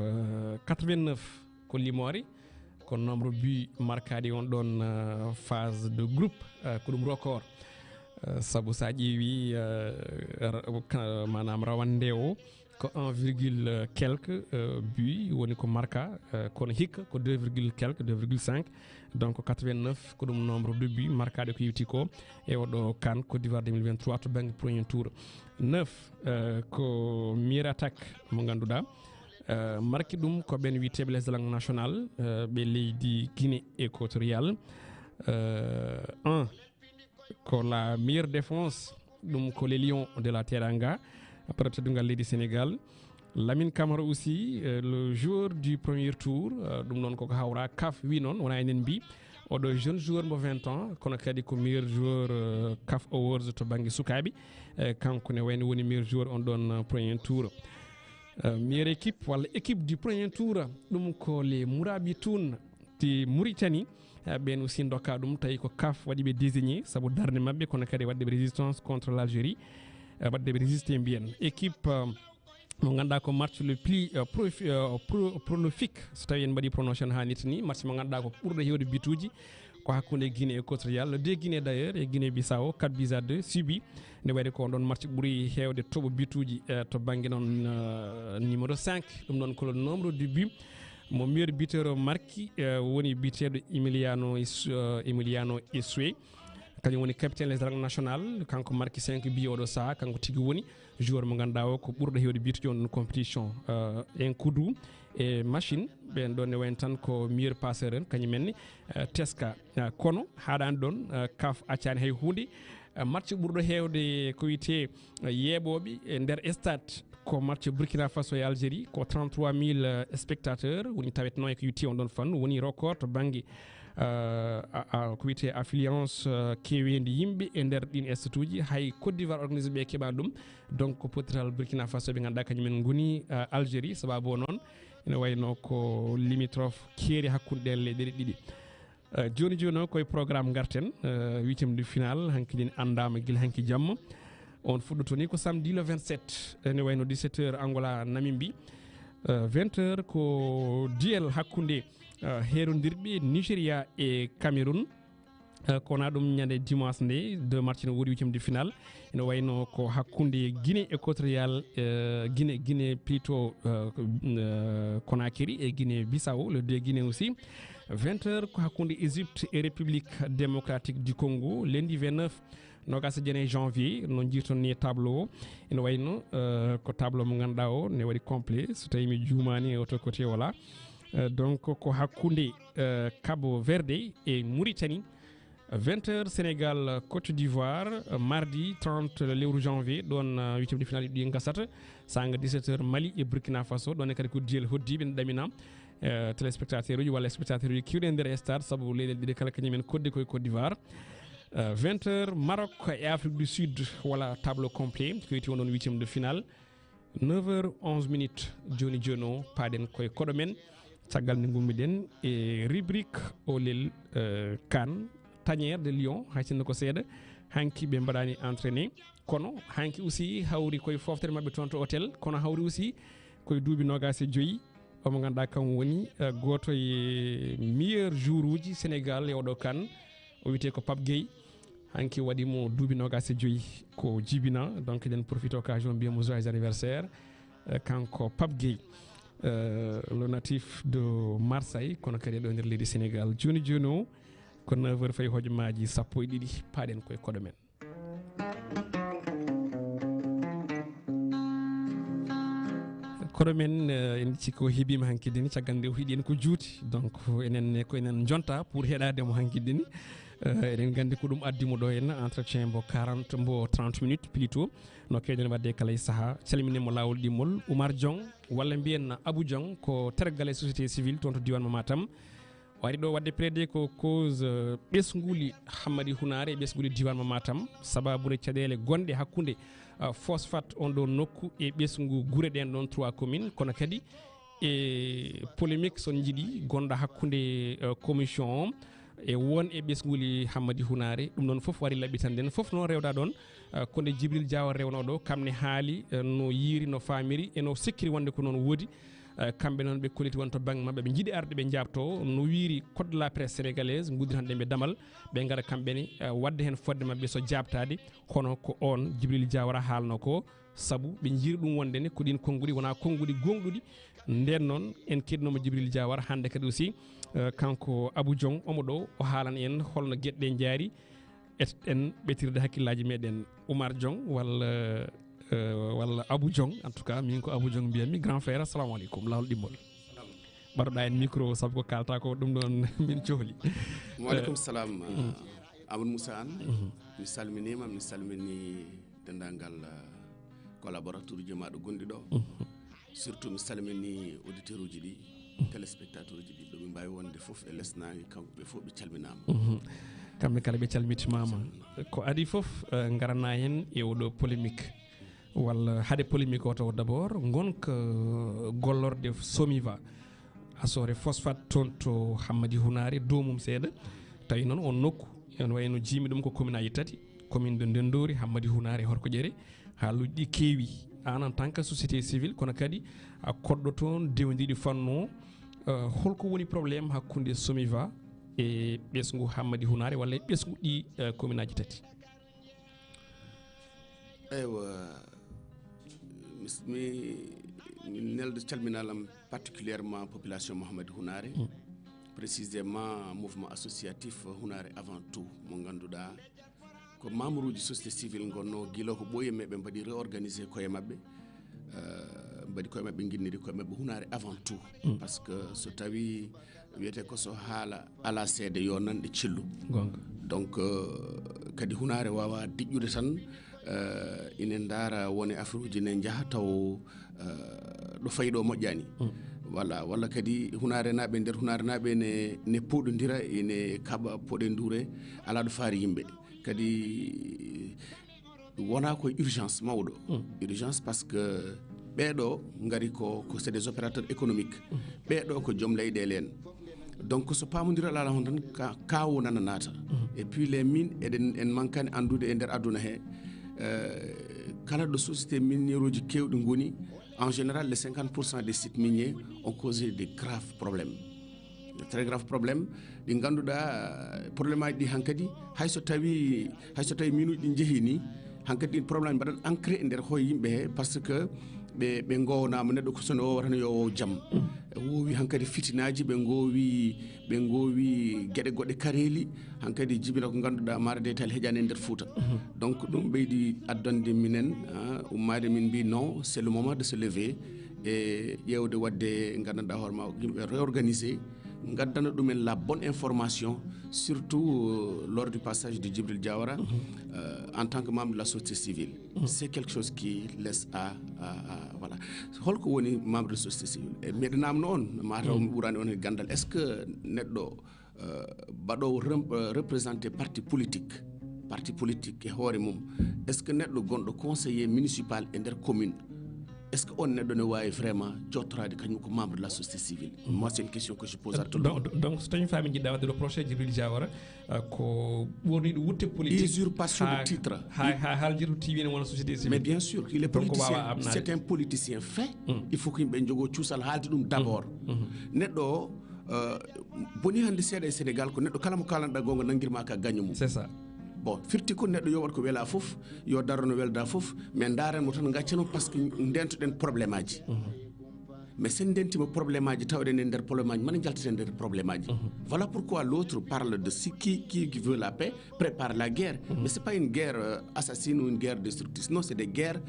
89 ko limori ko nombre but marquadi on ɗon phase de groupe ko ɗum record sabu sa ƴeewi manam rawande o ko 1, quelque but woni ko marka kono hikka ko 2, quelque 2,5 donc 89 ko ɗum nombre de but marquade ko yewti ko e oɗo CAN Côte d'Ivoire 2023 to banggue premier tour 9 ko meilleur attaque mo ganduɗa marqué ɗum ko ɓen wiyteɓe les langue national ɓe leydi Guinée équatoriale 1 ko la meilleure défense ɗum ko les lions de la Teranga après teddungal leydi Sénégal. Lamine Camara aussi le joueur du premier tour ɗum noon koko hawra CAF wi noon wona enen mbi oɗo jeune joueur mo 20 ans kono kadi ko meilleur joueur CAF Awards to banggue sukaɓe kanko ne wayno woni meilleur joueur on ɗon premier tour. Meilleure équipe walla équipe du premier tour ɗum ko les Mourabitoun ti Mauritanie ɓen aussi dokka ɗum tawi ko CAF waɗiɓe désigné saabu darde mabɓe kono kadi waddeɓe résistance contre l'Algérie waddeɓe résisté mbiyen équipe mo ganduɗa ko match le plus prolifique so tawi en mbaɗi prononciation ha nitni match mo ganduɗa ko ɓurɗo hewde bituji ko hakkude Guinée équatoriale le 2 Guinée d'ailleurs e Guinée Bissau 4-2 subi ne waɗi ko ɗon match ɓuuri hewde toɓo bituji to banggue noon numéro 5 ɗum noon ko le nombre de but mo meilleur buteur marqué woni biteɗo Emiliano Isue kañum woni capitaine les langues nationales kanko marqué 5 buts oɗo saha kanko tigui woni joueur mo ganduɗa o ko ɓurɗo hewde bituji on compétition en kudu e machine ɓen ɗon ne wayno tan ko meilleur passeur en kañumenni teska kono haɗani ɗon CAF accani hay hunde match ɓurɗo hewde ko wiyete yeeɓoɓe e nder stade ko match Burkina Faso e Algérie ko 33 000 spectateurs woni tawetno e ko yutti on ɗon fannu woni record to banggue ko wiyete affluence kewendi yimɓe e nder ɗin stade uji hay Côte d'Ivoire organisé ɓe keɓani ɗum donc ko potiral Burkina Faso ɓe ganduɗa kañumen goni Algérie sababu o noon ene wayno ko limitrophe keeri hakkude ɗen leyɗele ɗiɗi joni joni o koye programme garten huitiéme de finale hankkadin andama guila hanki jamma on fuɗɗoto ni ko samedi le 27 ene wayno 17 heures Angola Namibie 20 heures ko duel hakkude herodirɓe Nigéria e Cameroun kona ɗum ñande dimanche nde 2 mars ne woodi huitiéme de finale ene wayno ko hakkude Guinée équatoriale Guinée plutôt Conakry et Guinée Bissau le 2 Guinée aussi 20 heures ko hakkude Égypte et République démocratique du Congo lundi 29 nogas janvier no jirton ni tableau o ene wayno ko tableau mo ganduɗa o ne waɗi complet so tawi mi juumani e auto côté wala donc ko hakkude Cabo Verde et Mauritanie 20h Sénégal Côte d'Ivoire mardi 30 lewru janvier don 8e de finale di ngasata sanga 17h Mali et Burkina Faso don kadi ko diel hoddi ben damina téléspectateurs uji walla spectateurs uji kiwde nder stade sabu leydel dide kala kanyimen kodde koy Côte d'Ivoire 20h Maroc et Afrique du Sud wala tableau complet ko yiti won 8e de finale 9h11 minutes joni jono paden koy kodo men tagal ni gummiden e rubrique Olel Kan tanière de Lyon haytinno ko seeda hanki be mbaɗani entraîné kono hanki aussi hawri koye foftere mabɓe toon to hôtel kono hawri aussi koye duuɓi nogas e joyyi omo ganduɗa kam woni goto e meilleur jour uji Sénégal e oɗo kan o wiyete ko Pape Gueye hanki waɗimo duuɓi nogas e joyyi ko jibina donc eɗen profite occasion mbiyamo joyeux anniversaire kanko Pape Gueye le natif de Marseille kono kadi ɗo nder leydi Sénégal joni joni o ko 9h fay hojomaji sappo e ɗiɗi paɗen koye koɗo men koɗo men en cikko heeɓima hankkidini caggal nde o hiiɗi en ko juuti donc enen ko enen jonta pour heeɗademo hankkidini eɗen gandi ko ɗum addimo ɗo henna entretien mbo 40 mbo 30 minutes plutôt no kewɗen wadde kala e saaha calminimo lawol ɗimmol Oumar Diong walla mbiyen Abou Diong ko tergal e société civile toon to diwan mo Matam wari ɗo wadde plaidé ko cause ɓesguli Hammadi Hunare e ɓesguli diwan mo Matam sababude caɗele gonɗe hakkude phosphate on ɗo nokku e ɓesgu guure ɗen ɗon 3 communes kono kadi e polémique son jiiɗi gonɗo hakkude commission o e won e ɓesguli Hammadi Hunare ɗum noon foof wari laɓɓitanden foof noon rewɗa ɗon konde Djibril Diawa rewno ɗo kamne haali no yiiri no famiri e no sikkiri wonde ko noon woodi kamɓe noon ɓe kolliti won to banggue mabɓe ɓe jiiɗi arde ɓe jabto no wiiri code de la presse sénégalaise gudditanɗe ɓe damal ɓe gara kamɓene wadde hen fodde mabɓe so jabtade kono ko on Djibril Diawara haalno ko saabu ɓe jiiri ɗum wondene ko ɗin konngudi wona konngudi gonɗuɗi nden noon en kednomo Djibril Diawara hande kadi aussi kanko Abou Diong omo ɗo o haalan en holno gueɗɗe jaari en ɓetirde hakkillaji meɗen Oumar Diong walla Abou Diong en tout cas min ko Abou Diong mbiyatmi grand frère assalamu aleykum lawol ɗimmol mbaɗoɗa en micro saabu ko kalta ko ɗum ɗon min cohli waaleykum salam Amadou Moussa Anne mi salminima mi salmini dendagal collaborateur uji maɗo gonɗi ɗo surtout mi salmini auditeur uji ɗi téléspectateur uji ɗi ɗoɓe mbawi wonde foof e lesnagi kamɓe fof ɓe calminama kamɓe kala ɓe calmitimama ko adi foof garana hen e oɗo polémique walla haade polémique o taw d' abord gonka gollorde somiva asore phosphate toon to Hammadi Hunare domum seeɗa tawi noon on nokku en wayno jimi ɗum ko commune aji tati commune de Ndendori Hammadi Hunare Horko Diéré haaluji ɗi keewi an en tant que société civile kono kadi a koɗɗo toon dewdiɗi fanno holko woni probléme hakkude somiva e ɓesgu Hammadi Hunare walla e ɓesgu ɗi commune aji tati eywa mi nelde calminalam particulièrement population Hammadi Hunare précisément mouvement associatif Hunare avant tout mo ganduɗa ko membre uji société civile gonno guilo ko ɓooyi meɓe mbaɗi réorganisé koye mabɓe mbaɗi koye mabɓe guinniri koye mabɓe Hunare avant tout par ce que so tawi wiyete ko so haala ala seede yo nanɗe cillu donc kadi Hunare wawa diƴƴude tan ina daara woni affaire uji ne jaaha taw ɗo fayi ɗo moƴƴani voilà walla kadi Hunare naɓe nder Hunare naɓe ne poɗodira ene kaɓa poɗe duure ala ɗo faari yimɓe kadi wona koye urgence mawɗo urgence par ce que ɓeɗo gari ko c'est des opérateurs économiques ɓeɗo ko joom leyɗele en donc so pamodiral ala hon tan kawo nana naata et puis les mines eɗen en mankani andude e nder aduna he kala ɗo société minière uji kewɗi goni en général les 50% des sites miniers ont causé des graves problèmes de très graves problèmes ɗi ganduɗa probléme aji ɗi hankkadi hayso tawi minuji ɗi jeehi ni hankkadi probléme mbaɗat ancré e nder hoye yimɓe he par ce que ɓe gownama neɗɗo ko sono o watano yo jaam wowi hankkadi fitinaji ɓe gowi gueɗe goɗɗe kareeli hankkadi jibina ko ganduɗa mara de tal heƴani e nder Fouta donc ɗum ɓeydi addande minen ummade min mbi non c'est le moment de se lever e ƴewde wadde gandanɗa hoorema yimɓe réorganiser gaddana ɗumen la bonne information, surtout lors du passage de Djibril Diawara en tant que membre de la société civile. C'est quelque chose qui laisse à voilà. Holko woni membre de la société civile. Et maintenant non, est-ce que neɗɗo baɗo représenter parti politique e hoore mum, est-ce que neɗɗo gonɗo conseiller municipal e nder commune, est-ce que on neɗɗo ne wawi vraiment jottorade kañum ko membre de la société civile? Moi c'est une question que je pose à tout le monde. Donc so tawi fami jiɗɗa wadde reproché Djibril Diawara ko ɓorniɗo wutte politique, usurpation de titre, haaldirɗo tiwine wona société civile. Mais bien sûr il est politicien, c'est un politicien fait. Il faut que yimɓe jogo cuusal haalde ɗum d'abord. Neɗɗo boni hande seeɗa e Sénégal ko neɗɗo kala mo kalanɗa gonga nangguirma ka gagne mum. C'est ça. Bon, firti ko neɗɗo yo wat ko wela fof, yo darno welda fof, mais ndaranmo tan gaccano par ce que dentoɗen probléme aji. Mais sen dentima probléme aji tawɗen e nder probléme aji mana jalteten nder probléme aji. Voilà pourquoi l'autre parle de qui veut la paix prépare la guerre. Mais c'est pas une guerre assassine ou une guerre destructrice, non, c'est des guerres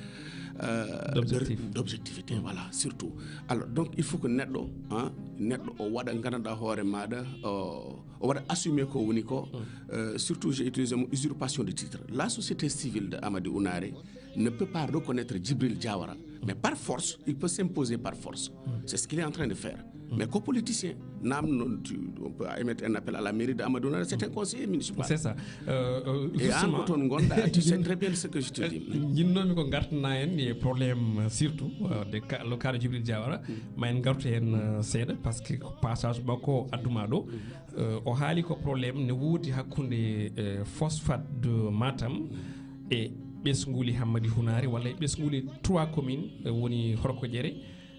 d'objectivité, voilà, surtout. Alors donc il faut que neɗɗo o waɗa gandanɗa hoore maɗa o waɗa assumer ko woni ko. Surtout j'ai utilisé mon usurpation de titre. La société civile de Amadou Ounaré ne peut pas reconnaître Djibril Diawara, mais par force il peut s'imposer par force. C'est ce qu'il est en train de faire. Mais qu'au politicien, on peut émettre un appel à la mairie d'Amadou Ounaré, c'est un conseiller municipal. C'est ça. Et en ton gonda, tu sais très bien ce que je te dis. Jinnomi ko gartana en e problème surtout le cas de Djibril Diawara, ma en gartu en seeɗa parce que passage makko adduma ɗo o haali ko probléme ne woodi hakkunde phosphate de Matam e ɓesguli Hammadi Hunare walla e ɓesguli 3 communes woni Horkodiéré,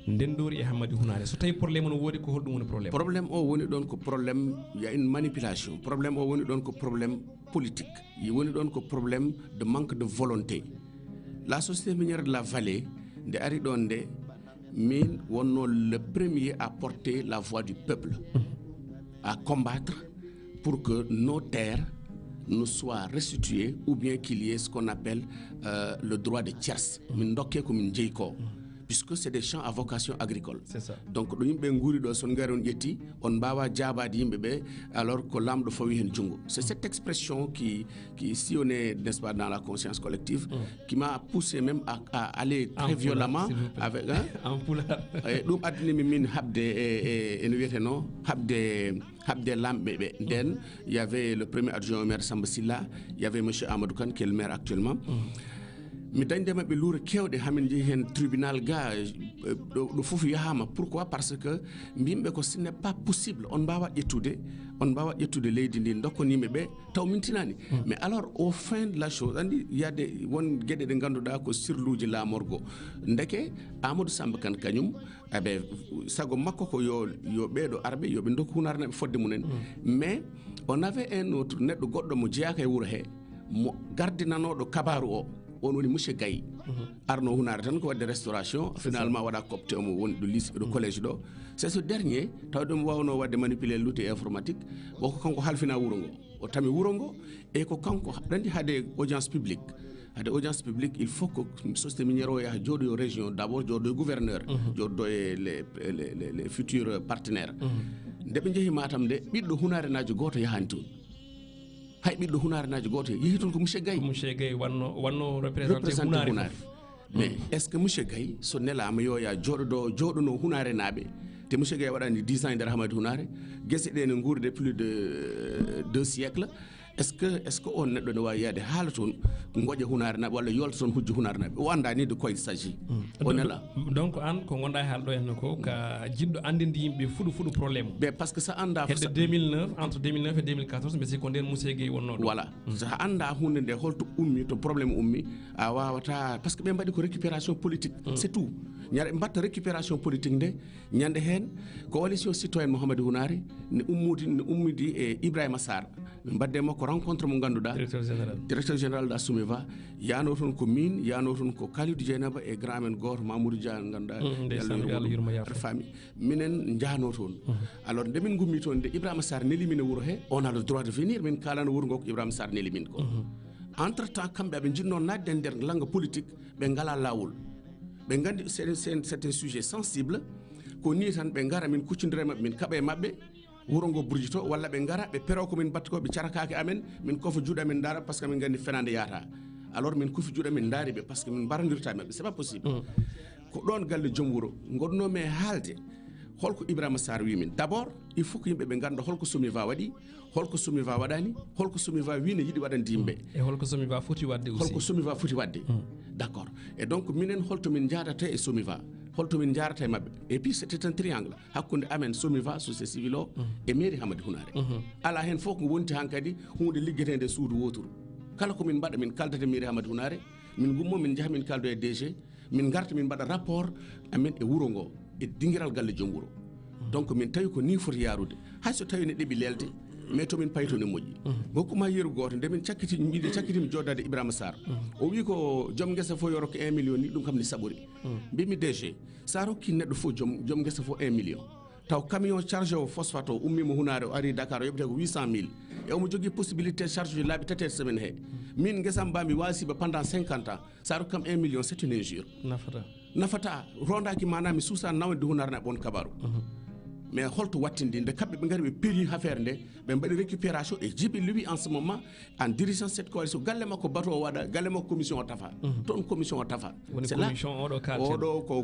Ndendori et Hammadi Hunare. So tawi probléme no woodi ko holɗum woni probléme? Probléme o woni ɗon ko problème, il y a une manipulation. Problème o woni ɗon ko problème politique. Il woni ɗon ko problème de manque de volonté. La société minière de la vallée nde ari ɗon nde min wonno le premier à porter la voix du peuple, à combattre pour que nos terres nous soient restituées ou bien qu'il y ait ce qu'on appelle le droit de tierce. Min dokke ko min jeeyi ko. Puisque c'est des champs à vocation agricole. C'est ça. Donc ɗo yimɓe nguuri ɗo son ngari on ƴetti on mbawa jaabade yimɓe ɓe alors que lamɗo fawi hen jungo. C'est cette expression qui sillonnait, n'est-ce pas, dans la conscience collective, qui m'a poussé même à aller très violemment avec en pulaar. ɗum addinimi min habde ene wiyeteno habde lamɓe ɓe. Nden il y avait le premier adjoint au maire Samba Silla, il y avait monsieur Amadou Kane qui est le maire actuellement. Mi dañde maɓɓe luure kewɗe hamin jeehi hen tribunal ga ɗo fof yahama. Pourquoi? Parce que mbimɓe ko ce n'est pas possible on mbawa ƴettude leydi ndi dokkon yimɓeɓe taw min tinani. Mais alors au fin de la chose andi yade won gueɗe ɗe ganduɗa ko sirluji lamorgo ndeke Amadou Samba Kane kañum aɓe sago makko ko yo ɓeeɗo arɓe yoɓe dokku hunarnaɓe fodde munen. Mais on avait un autre neɗɗo goɗɗo mo jeyaka e wuuro he mo gardinanoɗo kabaru o, on woni monsieur Gaye arno hunare tan ko wadde restauration finalement waɗa copte omo woni ɗo lycée ɗo collège ɗo. C'est ce dernier taw ɗum wawno wadde manipuler l'outil informatique woko kanko halfina wuuro ngo o tami wuuro ngo e ko kanko ɗandi haade audience publique. Hade audience publique il faut que société minière o yaha jooɗoyo région d'abord jooɗoyo gouverneur jooɗo e les futurs partenaires. Nde ɓe jeehi Matam nde ɓiɗɗo hunarenajo goto yahani toon, hay ɓiɗɗo hunarenajo goto yeehi toon ko monsieur Gaye. Monsieur Gaye wanno représenté hunare. Mais est ce que monsieur Gaye so nelama yo ya jooɗono hunarenaɓe te monsieur Gaye waɗani 10 ans e nder Hammadi Hunare, guesse ɗe ne guurde plus de 2 siècles. est ce que on neɗɗo ne wawi yaade haala toon goƴa hunarenaɓe walla yolta toon hujja hunarenaɓe o anda ni de quoi il s'agit. O nela donc an ko gonɗa e haalɗo henna ko ka jiɗɗo andinde yimɓe fuɗo probléme ɓe par ce que sa anda hedde 2009 entre 2009 et 2014 mais c'est ko nden monsieur Gueye wonno ɗo. Voilà sa anda hunde nde holto ummi to probléme ummi a wawata par ce que ɓe mbaɗi ko récupération politique. C'est tout. ñaɗa ɓe mbatta récupération politique nde ñande hen coalition citoyenne Mouhamadou Hunare ne ummidi e Ibrahima Sarr ɓe mbadde makko rencontre mo ganduɗa directeur général da Soumeva yano toon ko min yano toon ko Kalidou Dieynaba e grand men goto Mamoudou Dia ganduɗa aɗa faami minen jahno toon. Alors nde min gummi toon nde Ibrahima Sarr nelimine wuuro he on a le droit de venir min kalano wuuro ngo ko Ibrahima Sarr nelimin ko. Entre temps kamɓe aɓe jinno nadde nder langue politique ɓe ngala lawol ɓe gandi c'est un sujet sensible ko ni tan ɓe gara min kuccidira mabɓe min kaɓa e mabɓe wuro ngo burjito walla ɓe ngara ɓe pero ko min batta ko ɓe carakaki amen min kofa juuɗe amen dara par ce que min gandi fenande yata alors min kufi juuɗe amen daari ɓe par ce que min mbarodirta maɓɓe c'est pas possible ko ɗon galle joom wuro gonnomi e haalde holko Ibrahima Sarr wi min d' abord il faut que yimɓe ɓe ganda holko SOMIVA waɗi holko SOMIVA waɗani holko SOMIVA wi ne yiiɗi waɗande yimɓe e holko SOMIVA foti wadde aussi holko SOMIVA foti wadde d' accord et donc minen holto min jadata e SOMIVA holto min jarata e mabɓe et puis c'était un triangle hakkude amen SOMIVA société civile o e mairie Hamady Hounare ala hen fof ko wonti hankadi hunde ligguetede suudu woturu kala komin mbaɗa min kaldata mairie Hamady Hounare min gummo min jaaha min kaldo e DG min garta min mbaɗa rapport amen e wuro ngo e dinguiral galle joom wuro donc min tawi ko ni foti yarude hay so tawi ne ɗeɓi lelde mais to min payto ne moƴƴi hokkuma yeru goto nde min cakkiti mbiɗe cakkitimi joddade Ibrahima Sarr o wi ko joom guesa fof yo rokko 1 million ni ɗum kam ni saɓori mbimi DG sa rokki neɗɗo fof joom guesa fof 1 million taw camion chargé o phosphate o ummima Hounare o ari Dakar o yoɓete ko 800 000 e omo jogui possibilité charge uji laabi 3 semaine he min guesam mbami wasiba pendant 50 ans sa rokki kam 1 million c'est une injure nafata rondaki mana mi suusa nawde Hounare na ɓon kabaru mais holto wattindi nde kamɓe ɓe ngari ɓe péri affaire nde ɓe mbaɗi récupération et Djiby lui en ce moment en dirigeant cette coalition galle makko bato o waɗa galle makko commission o tafa toon commission o tafa c'est là oɗo ko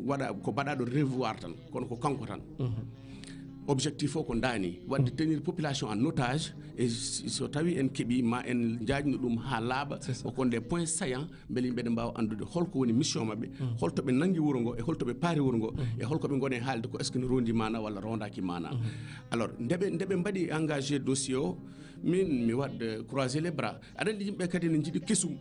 waɗa ko baɗaɗo revoir tan kono ko kanko tan objectif o ko dani wadde tenir population en otage et so tawi en keeɓi ma en jaajno ɗum ha laaɓa ko des points saillants beele yimɓe mbawa andude holko woni mission mabɓe holto ɓe nangui wuuro ngo e holto ɓe paari wuuro ngo e holko ɓe gone haalde ko est ce que ne rondi mana walla rondaki mana alors ndeɓe mbaɗi engagé dossier o min mi waɗ croiser les bras aɗa andi yimɓe kadi ne jiiɗi kesum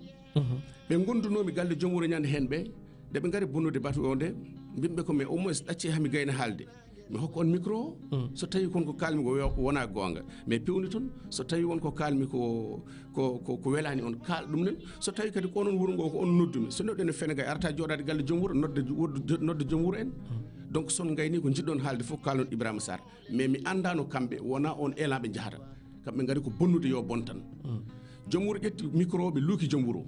ɓe gondunomi galle joom wuuro ñande hen ɓe nde ɓe gaari bonnude batu o nde mbimɓe ko mais au moins ɗacce hami gayna haalde mi hokko on micro so tawi kon ko kalmi ko wona gonga mais pewni toon so tawi wonko kalmi ko welani on kal ɗum nen so tawi kadi ko onon wuuro ngo ko on noddumi so neɗɗo ene fenega arta joɗade galle joom wuuro nodde joom wuuro en donc son gayni ko jiɗɗon haalde fof kalnon Ibrahima Sarr mais mi andano kamɓe wona on élan ɓe jahata kamɓe gari ko bonnude yo bon tan joom wuuro ƴetti micro ɓe luuki joom wuuro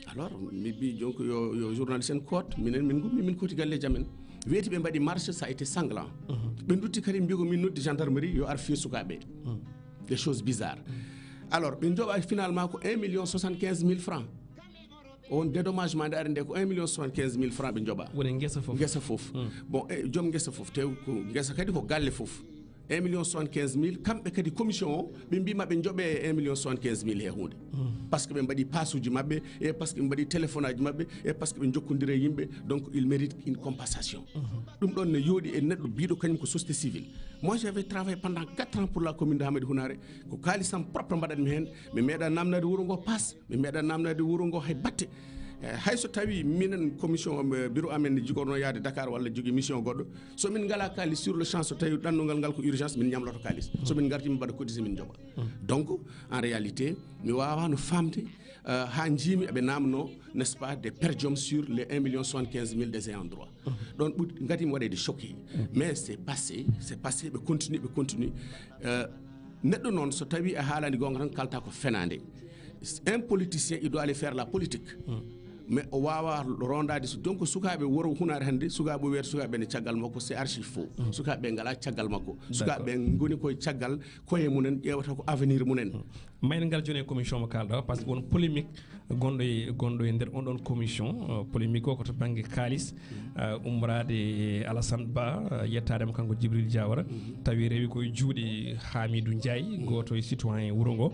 alors mi mbi donc yo journaliste en cote minen min gummi min koti galleji amen weeti ɓe mbaɗi marche ça a été sanglant ɓe dutti kadi mbi ko min noddi gendarmerie yo ar fiir sukaɓe des choses bizarres alors ɓe jooɓa finalement ko 1 million 75 000 francs on dédommagement nde ari nde ko 1 million 75 000 francs ɓe jooɓa woni guesa fof bon joom guesa fof tew ko guesa kadi ko galle fof 1 million 75 000 kamɓe kadi commission o ɓe mbima ɓe jooɓe 1 million 75 000 he hunde par ce que ɓe mbaɗi passe uji mabɓe et par ce que ɓe mbaɗi téléphone aji mabɓe et par ce que ɓe jokkodiri e yimɓe donc il mérite une compensation ɗum ɗon ne yooɗi e neɗɗo biɗo kañum ko société civile moi j'avais travaillé pendant 4 ans pour la commune de Hamady Hounare ko kaalisam propre mbaɗatmi hen mi meeɗa namnade wuuro ngo passe mi meeɗa namnade wuuro ngo hay batte hay so tawi minen commission bureau amen ne jigorno yaade Dakar walla jogui mission goɗɗo somin ngala kalis sur le champ so tawi ɗannungal ngal ko urgence min ñamloto kalis somin garti min mbaɗa cotisé min jooɓa donc en réalité mi wawano famde ha jiimi eɓe namno n'est ce pas des perdiom sur les 1 million 75 000 des ayants droit ɗon ɓuuri gadimi waɗede choqué mais c'est passé ɓe continue neɗɗo noon so tawi a haalani gonga tan kalta ko fenade un politicien il doit aller faire la politique mais o wawa rondade donc sukaɓe woro Hounare hande sukaɓe wiyata sukaɓe ne caggal makko c'est archi faux sukaɓe ngala caggal makko sukaɓe goni koye caggal koye munen ƴewata ko avenir munen mayne ngal joni e commission mo kalɗa par ce que won polémique gonɗo e nder on ɗon commission polémique o ko to banggue kalis umrade Alassane Ba yettademo kanko Djibril Diawara tawi rewi koye juuɗe Hamidou Ndiaye goto e citoyen wuuro ngo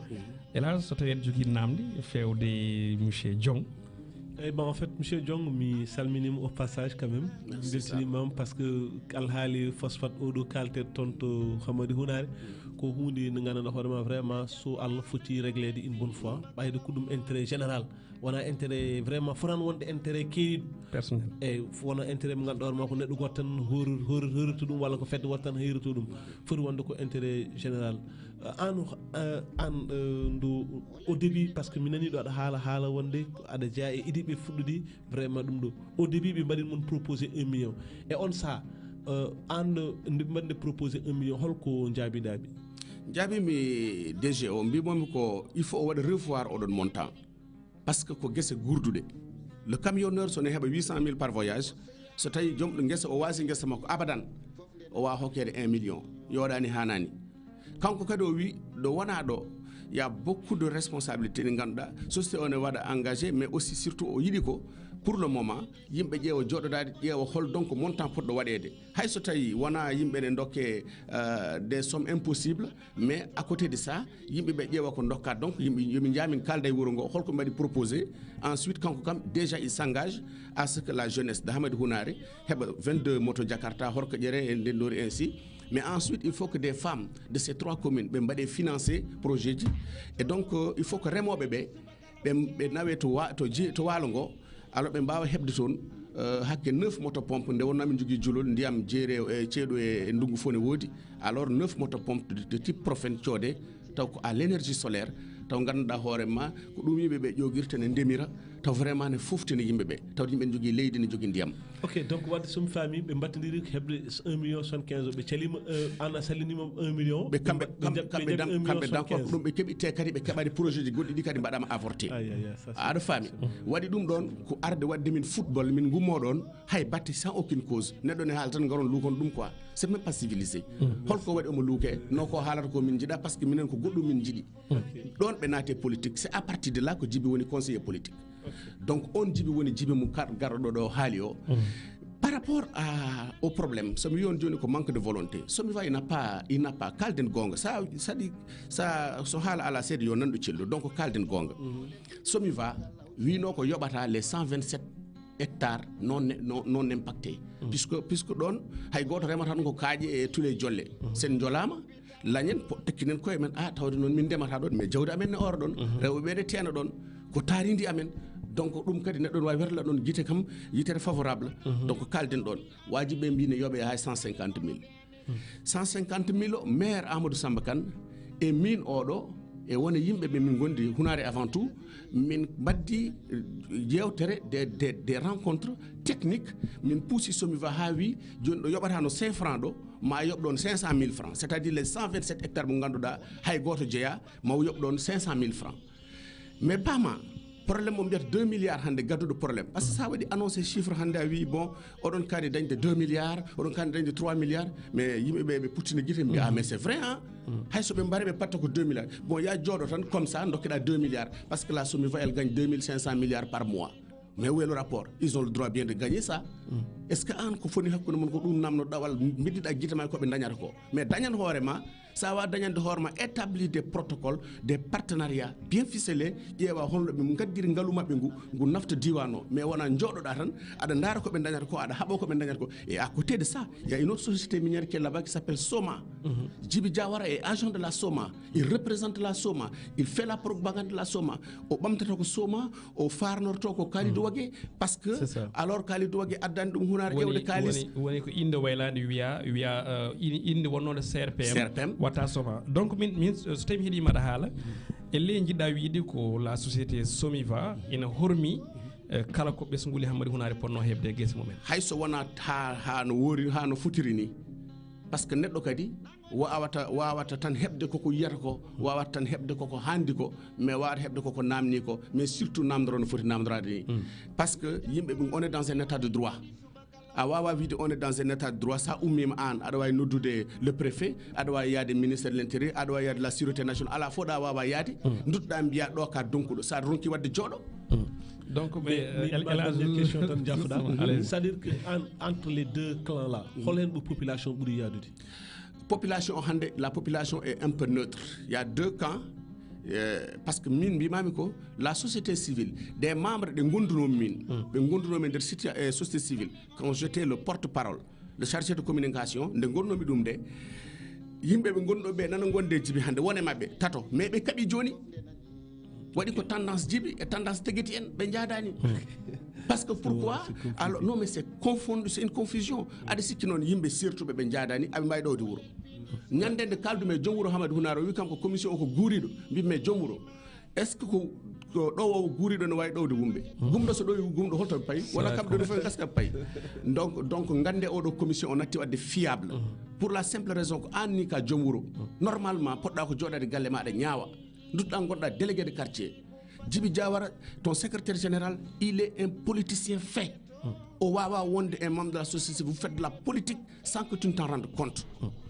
hélas so tawi en jogui namde fewde monsieur Diong. Eh ben en fait monsieur Diong mi salminima au passage quand même beltinimam parce que alhaali phosphate oɗo kalte toon to Hamady Hounare ko hunde nde gandanɗa hoorema vraiment so Allah foti réglede une bonne fois ɓayde ko ɗum intérêt général wona intérêt vraiment fotan wonde intérêt keeriɗo personnel eyyi wona intérêt mo ganduɗa hoorema ko neɗɗo goto tan horito ɗum walla ko fedde woto tan heerito ɗum foti wonde ko intérêt général an ndo au début par ce que mi nani ɗo aɗa haala wonde aɗa jeeya e idiɓe fuɗɗude vraiment ɗum ɗo au début ɓe mbaɗin mon proposé 1 million e on saaha an nde mbaɗde proposé 1 million holko jaabiɗaɓe jaabimi DG o mbimomi ko il faut o waɗa revoir oɗon montant par ce que ko guese gurduɗe le camionneur so ne heɓa 800 000 par voyage so tawi jomɗo guesa o wasi guesa makko abadan o wawa hokkede 1 million yoɗani hanani kanko kadi o wi ɗo wona ɗo il y a beaucoup de responsabilités ɗi ganduɗa société o ne waɗa engagé mais aussi surtout o yiɗi ko pour le moment yimɓe ƴeewa joɗodade ƴeewa hol donc montant poɗɗo waɗede hayso tawi wona yimɓe ne dokke des sommes impossibles mais à côté de ça yimɓeɓe ƴeewa ko dokka donc yimɓe yomi jamin kalda e wuuro ngo holko mbaɗi proposé ensuite kanko kam déjà il s'engage à ce que la jeunesse de Hamadi Hunare heɓa 22 moto Jakarta horko ƴere e ndendori ainsi. Mais ensuite, il faut que des femmes de ces 3 communes be financer projet ji. Et donc, il faut que remoɓe ɓe nawe to waalo ngo alors ɓe mbawa heɓde toon hakke 9 motopompe nde wonno min jogui julol ndiyam jeere e ceeɗu e ndungu fof ne woodi alors 9 motopompe de type Profen coode taw ko à l'énergie solaire taw ganduɗa hoorema ko ɗum yimɓeɓe ƴogirta ne ndemira taw vraiment ne foftina yimɓeɓe taw yimɓe ne jogui leydi ne jogui ndiyam. Ok, donc wadde somi faami ɓe battodiri heɓde 1 million 75 ɓe calima an a sallinima 1 million ɓe kamɓe donc ɗum ɓe keeɓi te kadi ɓe keɓani projet ji goɗɗi ɗi kadi mbaɗama avorté aɗa faami waɗi ɗum ɗon ko arde wadde min football min gummo ɗon hay batte sans aucune cause neɗɗo ne haala tan garon luukon ɗum quoi c'est même pas civilisé holko waɗi omo luuke non ko haalata ko min jiiɗa par ce que minen ko goɗɗum min jiiɗi ɗon ɓe naate politique c'est à partir de là ko Djiby woni conseiller politique. Donc on Djiby woni Djiby mo garɗo ɗo haali o. Par rapport au problème somi yon joni ko manque de volonté somi va il n'a pas kalden gonga ça so haala ala seeɗa yo nanɗo cello donc kalden gonga somi va wino ko yoɓata les 127 hectares non impactés puisque ɗon hay goto remata ɗum ko kaaƴe e tule jolle sen jolama lañen tekkinen koye men tawde noon min ndemata ɗon mais jawdi amen ne ora ɗon rewɓe ɓeɗe teena ɗon ko taaridi amen donc ɗum kadi neɗɗo wawi werla ɗon guite kam yitere favorable donc kalden ɗon wajiɓe mbine yoɓe hay 150 000 150 000 o maire Amadou Samba Kane e min oɗo e wona yimɓeɓe min gondi Hunare avant tout min baddi yewtere des rencontres techniques min puusi somi va ha wi joni ɗo yoɓatano 5 francs ɗo ma yoɓ ɗon 500 000 francs c'est à dire les 127 hectares mo ganduɗa hay goto jeeya ma yoɓ ɗon 500 000 francs mais pama problème o mbiyata 2 milliards hande gadduɗo probléme par ce que sa waɗi annoncé chiffre hande a wi bon oɗon kaani dañde 2 milliards oɗon kaani dañde 3 milliards mais yimɓeɓe ɓe puttino guite mbiya mais c'est vrai hein hay soɓe mbari ɓe patta ko 2 milliards bon ya jooɗo tan comme ça dokkeɗa 2 milliards parce que la somi va elle gagne 2500 milliards par mois mais où est le rapport ils ont le droit bien de gagner ça est ce que an ko foni hakkude mon ko ɗum namnoɗa walla biddiɗa guite ma koɓe dañata ko mais dañan hoorema sa wa dañande hoorema établir des protocoles des partenariats bien ficelés ƴeewa holno ɓe gaddiri ngaalu mabɓe ngu nafta diwan o mais wona jooɗoɗa tan aɗa daara koɓe dañata ko aɗa haɓo koɓe dañata ko et à côté de ça il y a une autre société minière qui est là-bas qui s'appelle Soma Djiby Diawara est agent de la Soma il représente la Soma il fait la propagande de la Soma o ɓamtata ko Soma o farnorto ko Kalidou Wagué parce que alors Kalidou Wagué addani ɗum Hunare ƴewde kalis woni ko inde waylade wiya inde wonnode CRPM wata Soma donc min so tawi mi heeɗima aɗa haala elle jiɗɗa wiide ko la société Somiva ina hormi kala ko ɓesguli Hamady Hunare ponno hebde e guese mumen hayso wona ha no wori ha no fotiri ni par ce que neɗɗo kadi wawata tan hebde koko yiyata ko wawata tan hebde koko handi ko mais wawata hebde koko namni ko mais surtout namdoro no foti namdorade ni par ce que yimɓe on est dans un état de droit a wawa wiide on est dans un état de droit sa ummima an aɗa wawi noddude le préfet aɗa wawi yaade ministére de l'intérieur aɗa wawi yaade la sûreté nationale ala fo ɗa wawa yaade dutɗa mbiya ɗo ka donkuɗo sa ronki wadde jooɗo donc question tan jafɗa c'est à dire que entre les deux clans là hol hen ɓe population ɓuuri yadude population o hande la population est un peu neutre il y a deux camps parce que min mbimami ko la société civile des membres de gondunomi min ɓe gondunomi nder société civile quand j'étais le porte-parole le chargé de communication nde gonnomi ɗum de yimɓe ɓe gonɗo ɓe nana gonde Djiby hande wone mabɓe tato mais ɓe kaɓi joni waɗi ko tendance Djiby et tendance Tegueti en ɓe jaadani parce que pourquoi alors non mais c'est confondu c'est une confusion aɗa sikki noon yimɓe surtuɓe ɓe jaadani aɓe mbawi ɗowde wuuro ñandede kaldume joom wuuro Hamady Hunare o wi kam ko commission o ko guuriɗo mbimi joom wuuro est ce que ko ɗowowo guuriɗo ne wawi ɗowde wumɓe gumɗo so ɗowi gumɗo holto payi wona kamɓe ɗo fof gaska payi donc gande oɗo commission o natti wadde fiable pour la simple raison ko an ni ka joom wuuro normalement poɗɗa ko joɗade galle maɗa ñaawa dutɗa gonɗa délégué de quartier Djiby Diawara ton secrétaire général il est un politicien fait o wawa wonde un membre de la société vous faites de la politique sans que tu ne t'en rendes compte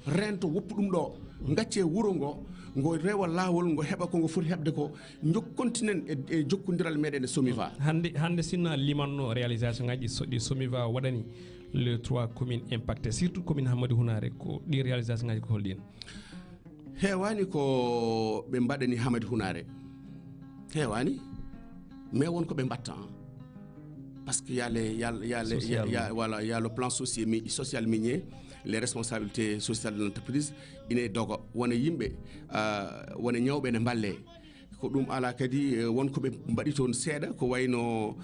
rento woppu ɗum ɗo gacce wuro ngo rewa lawol ngo heɓa ko ngo foti heɓde ko jokkintinen e jokkodiral meɗen e SOMIVA hande sinno limanno réalisation ngaji ɗi SOMIVA waɗani le 3 communes impacté surtout commune Hammadou Hounare ko ɗi réalisation ngaji ko holɗin heewani ko ɓe mbaɗani Hammadou Hounare heewani mais wonko ɓe mbatta parce que y a le plan social minier les responsabilités sociales de l'entreprise ine dogo wona yimɓe wona ñawɓe ne mballe ko ɗum ala kadi wonko ɓe mbaɗi toon seeɗa ko wayno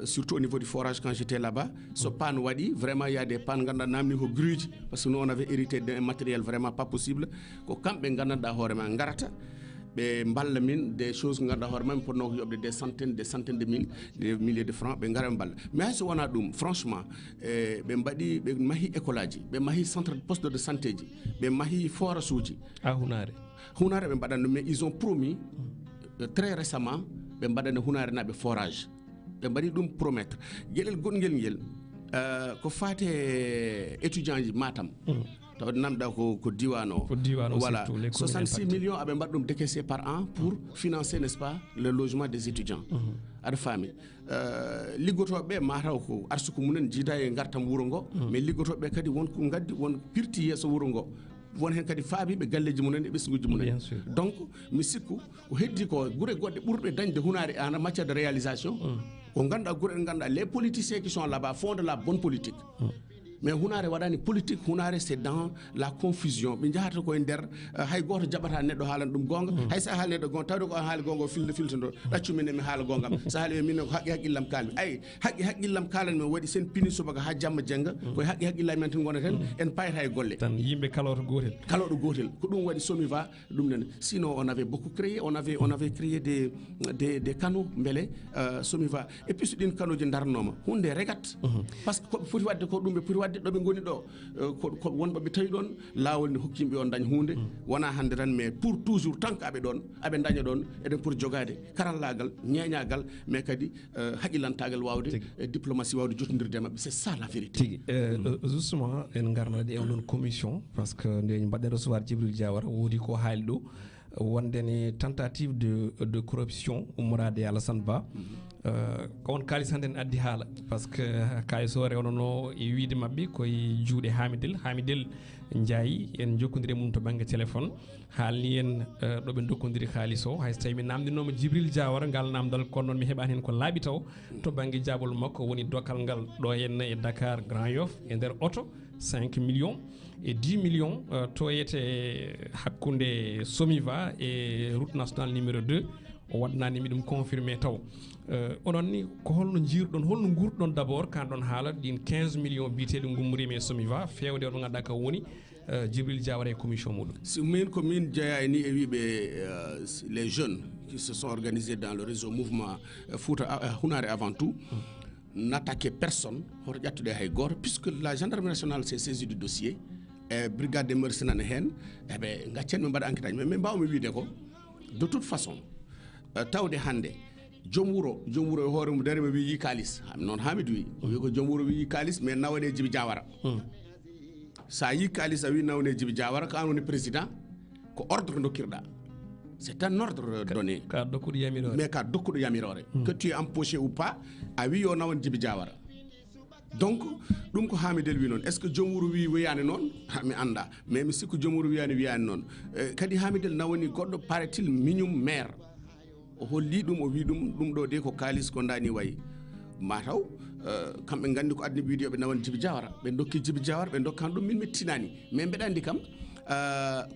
surtout au niveau du forage quand j'étais là-bas so panne waɗi vraiment il y a des pannes ganduɗa namni ko gruji parce que nous on avait hérité d'un matériel vraiment pas possible ko kamɓe gandanɗa hoorema garata ɓe mballa min des choses ganduɗa hoore ma ponno ko yoɓde des centaines de mille des milliers de francs ɓe gara ɓe mballa mais hay so wona ɗum franchement ɓe mbaɗi ɓe mahi école aji ɓe mahi centre poste de santé ji ɓe mahi forage uji Hounare ɓe mbaɗanno mais ils ont promis très récemment ɓe mbaɗane Hounare naɓe forage ɓe mbaɗi ɗum promettre gueɗel gonguel ngel ko fate étudiant ji Matam taw namɗa ko diwan o voilà 66 millions aɓe mbaɗa ɗum décaissé par an pour financer n'est-ce pas le logement des étudiants aɗa faami liggotoɓeɓe mataw ko arsuku munen jiida e gartam wuuro ngo mais liggotoɓeɓe kadi wonko gaddi won pirti yesso wuuro ngo won hen kadi faabiɓe galleji munen e ɓesguji munen donc mi sikku ko heddi ko guure goɗɗe ɓurɓe dañde Hounare en matière de réalisation ko ganduɗa guure ɗe ganduɗa les politiciens qui sont là-bas font de la bonne politique mais Hounare waɗani politique Hounare c'est dans la confusion ɓe jahata koye nder hay goto jaɓata neɗɗo haalana ɗum gonga hay sa haali neɗɗo gonga tawde ko haali gonga o filtodo ɗaccuminen mi haala gongam so haali min ko haqqi haqqillam kalmi ay haqqi haqqillam kalanmi waɗi sen pini subaka ha jamma jenga koye haqqi haqqillam men tan gonaten en payata e golle tan yimɓe kaloɗo gotel ko ɗum waɗi SOMIVA ɗum nen sinon on avait beaucoup créé on avait créé des canaux beele SOMIVA et puis so ɗin canaux ji darnoma hunde regat par ce que koɓe foti wadde ko ɗum ɓe foti wadde ɗo ɓe goni ɗo ko wonɓe ɓe tawi ɗon laawol ne hokkimɓe on dañ hunde wona hande tan mais pour toujours tant que aɓe ɗon aɓe daña ɗon eɗen pour jogade karallagal ñeñagal mais kadi haqillantagal wawde diplomatie wawde jottodirde mabɓe c'est ça la vérité tigui justement en garnade e onon commission par ce que nde mbaɗɗen recevoir Djibril Diawara woodi ko haali ɗo wondene tentative de corruption ummorade Alassane Ba ko on kalis hande en addi haala par ce que kalis o rewnono e wiide mabɓe koye juuɗe Hamidel Ndiaye en jokkodiri mum to banggue téléphone haalni en ɗo ɓe dokkodiri halis o hayso tawi mi namdinoma Djibril Diawara ngal namdal kono noon mi heɓani hen ko laaɓi taw to banggue jaabol makko woni dokkal ngal ɗo henna e Dakar Grand Yoff e nder auto 5 millions et 10 millions toyete hakkude SOMIVA et route nationale numéro 2 o waɗnanimi ɗum confirmé taw onon ni ko holno jiirɗon holno gurɗon d' abord kan ɗon haala ɗin 15 millions biteɗe gummorima e SOMIVA fewde o ɗo ganduɗa ka woni Djibril Diawara e commission muɗum si min ko min jeeyani e wiɓe les jeunes qui se sont organisés dans le réseau mouvement Hounare avant tout n'attaquer personne hoto ƴattude hay goto puisque la gendarmerie nationale s'est saisie du dossier e brigade des mœurs nana hen eɓe gaccen ɓe mbaɗa enquête aji mais min mbawmi wiide ko de toute façon tawde hande joom wuro e hoore mum darima wi yi kalis noon Hamidou wi ko joom wuro wi yi kalis mais nawane Djibi Diawara sa yi kalis a wi nawane Djibi Diawara ko an woni président ko ordre dokkirɗa c'est un ordre donné mais ka dokkuɗo yamirore que tu es empoché ou pas a wi yo nawan Djibi Diawara donc ɗum ko Hamidel wi noon est ce que joom wuro wi wiyani noon mi anda mais mi sikku joom wuro wiyani noon kadi Hamidel nawani goɗɗo paraît-il miñum maire o holli ɗum o wi ɗum ɗo de ko kalis ko dani wayi mataw kamɓe gandi ko adni wiide yoɓe nawan Djibi Diawara ɓe dokki Djibi Diawara ɓe dokkan ɗum min mi tinani mais mbeɗa andi kam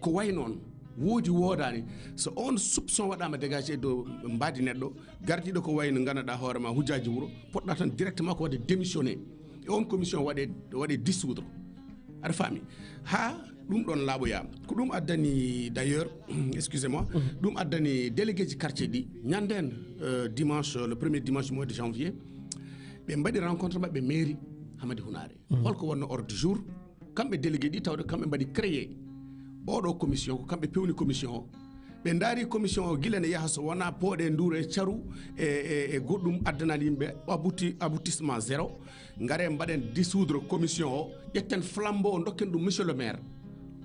ko way noon woodi wodani so on soupçon waɗama dégagé dow mbadi neɗɗo gardiɗo ko wayno ganduɗa hoorema hujjaji wuuro poɗɗa tan directement ko wadde démissionné e on commission waɗe dissoudre aɗa faami ha ɗum ɗon laaɓoyama ko ɗum addani d' ailleurs excusez moi ɗum addani délégué ji quartier ɗi ñanden dimanche le premier dimanche du mois de janvier ɓe mbaɗi rencontre maɓɓe mairie Hammadou Hounare holko wonno ordre du jour kamɓe délégué ɗi tawde kamɓe mbaɗi créé oɗo commission ko kamɓe pewni commission o ɓe ndaari commission o gila ne yaha so wona pooɗe nduuro e caru e goɗɗum addanani yimɓe aboutissement zéro ngare mbaɗen dissoudre commission o ƴetten flambeau o dokken ɗum monsieur le maire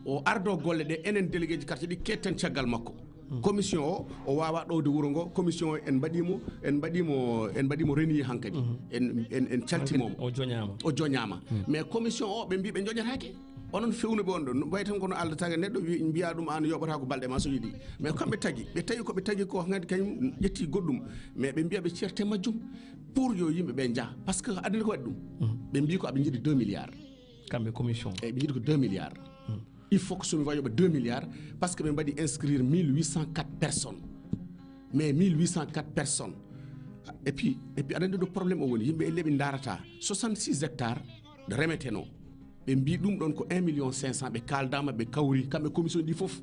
o ardo golle ɗe enen délégué ji quartier ɗi ketten caggal makko commission o wawa ɗowde wuuro ngo commission o en mbaɗimo renier hankkadi en caltimomo o joñama mais commission o ɓe mbi ɓe joñatake onon fewnuɓe on ɗo way tan kono Allah taga neɗɗo mbiya ɗum an yoɓata ko balɗe ma so yiiɗi mais kamɓe tagui ɓe tawi koɓe tagui ko gandi kañum ƴetti goɗɗum mais ɓe mbiya ɓe certe majjum pour yo yimɓe ɓe jaa par ce que aduna ko waɗi ɗum ɓe mbi ko aɓe jiiɗi 2 milliards kamɓe commission eyyi ɓe jiiɗi ko 2 milliards il faut que somi wayoɓe 2 milliards par ce que ɓe mbaɗi inscrire 1804 personnes mais 1804 personnes et puis aɗa andi ɗo probléme o woni yimɓe elle ɓe darata 66 hectares de remeteno ɓe mbi ɗum ɗon ko 1 500 ɓe kaldama ɓe kawri kamɓe commission ɗi foof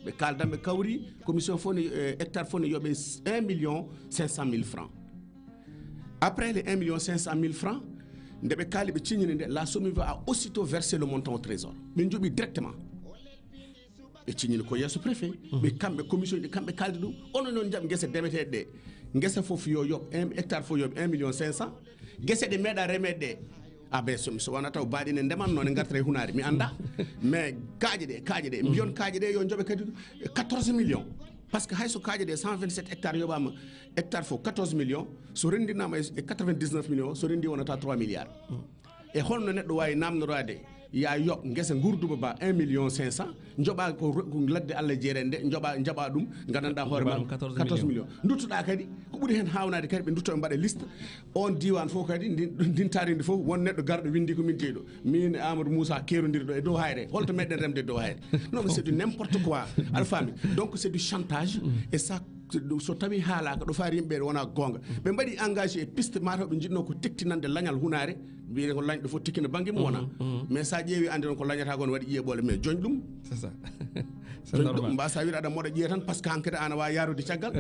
ɓe kaldama ɓe kawri commission fof ne hectare fof ne yoɓe 1 500 000 francs après les 1 500 000 francs nde ɓe kaali ɓe ciñini nde la SOMIVA a aussitôt versé le montant au trésor ɓe jooɓi directement ɓe ciñini ko yesso préfet ɓe kamɓe commission ɗi kamɓe kaldi ɗum ono noon jaɓ guese demeteɗe ɗe guese fof yo yoɓ 1 hectare fof yoɓe 1 500 guese ɗe meeɗa remeɗe ɗe abe so wona taw baaɗi ne ndemanno ne gartata e hunari mi anda mais kaaƴe ɗe mbiyon kaaƴe ɗe yo jooɓe kadi 14 millions par ce que hayso kaaƴe ɗe 127 hectares yoɓama hectare fof 14 millions so rendinama e 99 millions so rendi wonata 3 milliards e holno neɗɗo wawi namnorade ya yoɓ guesa gurduma ba 1 500 joɓa ko ladde Allah jeere nde jaɓa ɗum gandanɗa hoorema 14 millions duttoɗa kadi ko ɓuuri hen hawnade kadi ɓe dutto ɓe mbaɗa liste on diwan fof kadi ndin taridi fof won neɗɗo garɗo windi ko min teeɗo min Amadou Moussa kerodiri ɗo e dow hayre holto meɗen remde e dow hayre non c'est du n'importe quoi aɗa faami donc c'est du chantage et ça so tawi haalaka ɗo faari yimɓe wona gonga ɓe mbaɗi engagé e piste mataw ɓe jiɗno ko tektinande lañal hunare mbiɗen ko lañɗo fof tikkina banggue mum wona mais sa ƴeewi andi noon ko lañata ko ne waɗi ƴeeɓole mais joñ ɗum c'est ça ɗum mbasa wiide aɗa moɗa ƴiye tan par ce que hankkadi ana wawi yarude caggal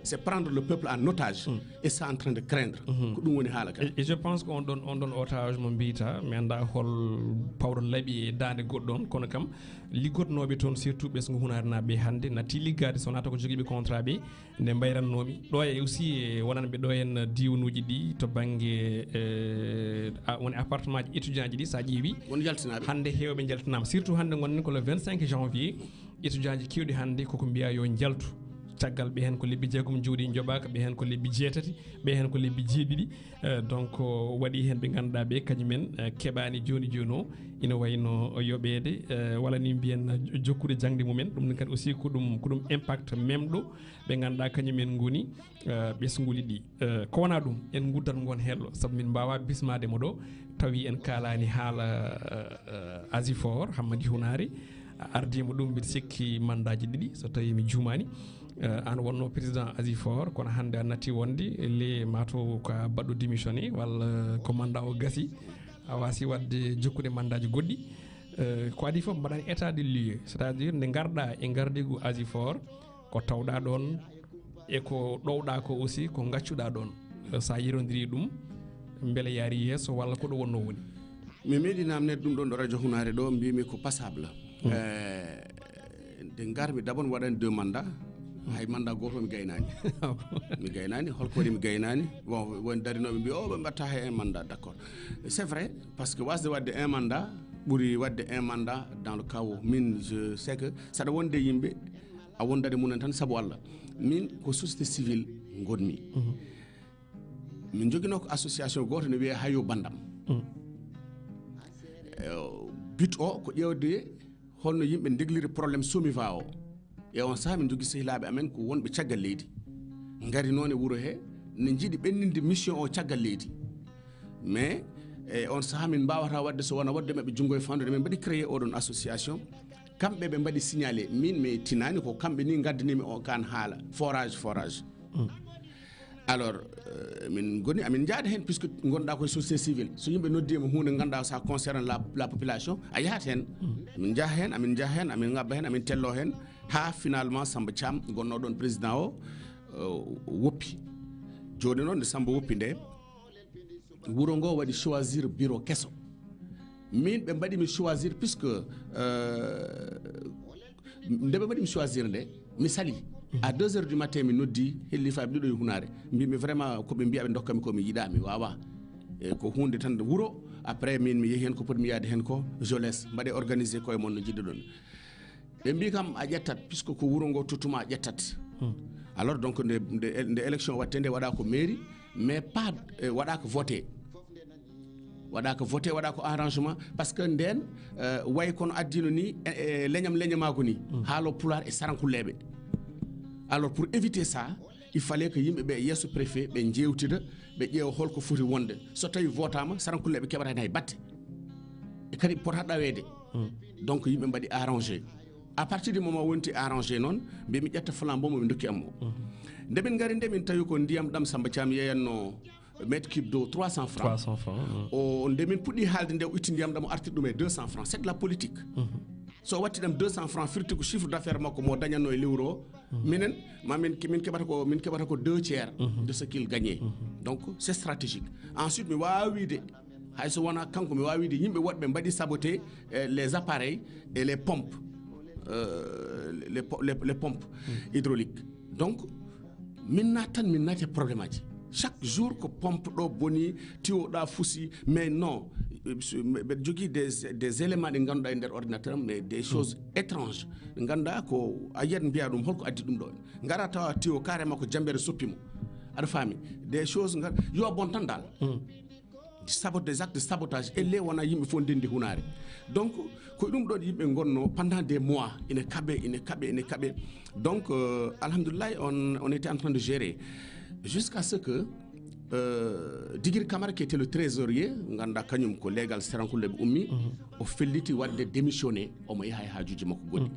c'est prendre le peuple en otage et ça en train de craindre ko ɗum woni haala ka et je pense que on ɗon otage mo mbiyata mi anda hol pawɗo laaɓi e dande goɗɗon kono kam liggotnoɓe toon surtout ɓesgo hunare naɓe hannde natti liggade so wonata ko joguiɓe contrat ɓe nde mbayrannomi ɗo e aussi wonanɓe ɗo hen diwanuji ɗi to banggue woni appartement ji étudiant ji ɗi sa ƴeewi hannde hewɓe jaltinama surtout hannde gonɗen ko le 25 janvier étudiant ji kewɗi hannde koko mbiya yo jaltu caggal ɓe hen ko lebbi jeegom jooɗi joɓaka ɓe hen ko lebbi jeetati ɓe hen ko lebbi jeeɗiɗi donc waɗi hen ɓe ganduɗa ɓe kañumen keɓani joni o ina wayno yoɓede walla ni mbiyen jokkude jangde mumen ɗum kadi aussi ko ɗum impact memɗo ɓe ganduɗa kañumen goni ɓesguli ɗi ko wona ɗum en guddat gon hello saabu min mbawa bismademo ɗo tawi en kalani haala asifor Hammadi Hunare ardima ɗum mbiɗa sikki mandaji ɗiɗi so tawi mi jumani an wonno président asifor kono hannde a natti wonde le mato ko baɗɗo démissionné walla ko mandat o gasi a wasi wadde jokkude mandaji goɗɗi ko adi foof mbaɗani état de lieu c'est à dire nde garɗa e gardigu asifor ko tawɗa ɗon e ko ɗowɗa ko aussi ko gaccuɗa ɗon sa yirodiri ɗum beele yaari yesso walla ko ɗo wonno woni mi meeɗi namnede ɗum ɗon ɗo radio Hunare ɗo mbimi ko passable nde garmi d'abord mi waɗani 2 mandats hay mandat goto mi gaynani holko waɗi mi gaynani bon woni darinoɓe mbi ɓe mbatta hay 1 mandat d'accord c'est vrai parce que wasde wadde 1 mandat ɓuuri wadde 1 mandat dans le cas où min je sais que saɗa wonde yimɓe a wondade munen tan saabu Allah min ko société civile gonmi min joguino ko association goto ne wiye hayo bandam but o ko ƴewde holno yimɓe degliri probléme SOMIVA o e on saaha min jogui sehilaɓe amen ko wonɓe caggal leydi gari noon e wuuro he ne jiiɗi ɓenninde mission o caggal leydi mais on saaha min mbawata wadde so wona wadde mabɓe junggo e fandude min mbaɗi créé oɗon association kamɓe ɓe mbaɗi signalé min mi tinani ko kamɓe ni gaddanimi o kan haala forage alors min goni amin jaada hen puisque gonɗa koye société civile so yimɓe noddima hunde ganduɗa ça concerne la population a yahat hen amin jaa hen amin ngabba hen amin tello hen ha finalement Samba Thiam gonno ɗon président o woppi joni noon nde Samba woppi nde wuuro ngo waɗi choisir bureau kesso min ɓe mbaɗimi choisir puisque nde ɓe mbaɗimi choisir nde mi sali à 2 heures du matin mi noddi helli faaɓe ɗiɗo e hunare mbimi vraiment koɓe mbiya ɓe dokkami ko mi yiɗami wawa e ko hunde tan de wuuro après min mi yeehi hen ko poti mi yaade hen ko je laisse mbaɗe organisé koye mon no jiɗɗo ɗon ɓe mbi kam a ƴettat puisque ko wuuro ngo tottuma a ƴettat alors donc nde élection watte nde waɗa ko mairie mais pas waɗa ko voté waɗa ko voté waɗa ko arrangement par ce que nden way kono addino ni leñamako ni haalo pulaar e sarankulleɓe alors pour éviter ça il fallait que yimɓe ɓe yesso préfet ɓe jewtida ɓe ƴeewa holko foti wonde so tawi votama sarankulleɓe keɓata hay batte e kadi pota ɗawede donc yimɓe mbaɗi arrangé à partir du moment wonti arrangé noon mbimi ƴetta flambeau moɓe dokki am o nde min gari nde min tawi ko ndiyam ɗam Samba Thiam yeyanno mètre cube d'eau 300 francs o nde min puɗɗi haalde nde o itti ndiyam ɗam o arti ɗum e 200 francs c'est de la politique so watti ɗam 200 francs firti ko chiffre d'affaires makko mo dañatno e lewru o minen min keɓata ko 2 tiers de ce qu'il gagnait donc c'est stratégique ensuite mi wawi wiide hayso wona kanko mi wawi wiide yimɓe woɗɓe mbaɗi saboté les appareils et les pompes les pompes hydrauliques donc min naati probléme aji chaque jour ko pompe ɗo boni tuyau ɗa fuusi mais non ɓeɗa jogui des éléments ɗi ganduɗa e nder ordinateur mais des choses étranges ɗe ganduɗa ko a yiyat mbiya ɗum holko addi ɗum ɗo gara tawa tuyau carrément ko jambere soppimo aɗa faami des choses yo bon tan dal des actes de sabotage et les wona yimɓe fof ndendi hunare donc ko ɗum ɗo yimɓe gonno pendant des mois ine kaɓe donc alhamdoulillahi on était en train de gérer jusqu'à ce que Digir Camara qui était le trésorier ganda kañum ko légal serankulleɓe ummi o felliti wadde démissionné omo yaha e hajuji makko goɗɗi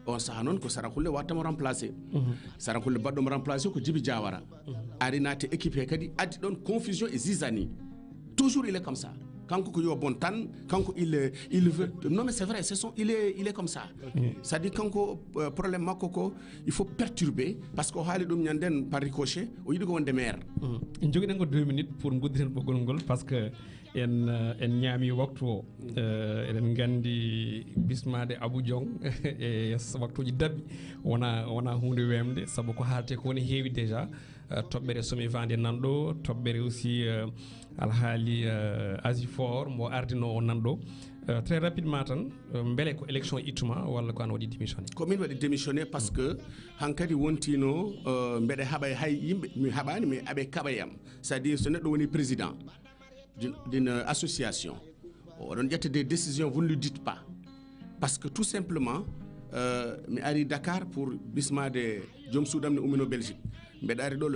on saha noon ko sarankulle wattamo remplacé sarankulle baɗɗomo remplacé ko Djibi Diawara ari naate équipe he kadi addi ɗon confusion et zizanie toujours il est comme ça kanko ko yo bon tan kanko il veut non mais c'est vrai il est comme ça ça dit kanko problème makko ko il faut perturber parce que o haali ɗum ñanden par ricochet o yiɗi ko wonde maire en joguiɗen ko 2 minutes pour gudditen ɓoggol ngol parce que en ñaami waktu o eɗen gandi bismade Abou Diong e waktuji dabɓi wona hunde wemde saabu ko haalte ko woni heewi déjà toɓɓere somi vande nanɗo toɓɓere aussi alhaali asifor mo ardino o nanɗo très rapidement tan beele ko élection ittuma walla ko an waɗi démissionné komin waɗi démissionné par ce que hankkadi wontino mbeɗa haɓa hay yimɓe mi haɓani mais aɓe kaɓayam c'est à dire so neɗɗo woni président d'une association oɗon ƴetta des décisions vous ne le dites pas parce que tout simplement mi ari Dakar pour bismade joom suudam ne ummino Belgique mbeɗa ari ɗo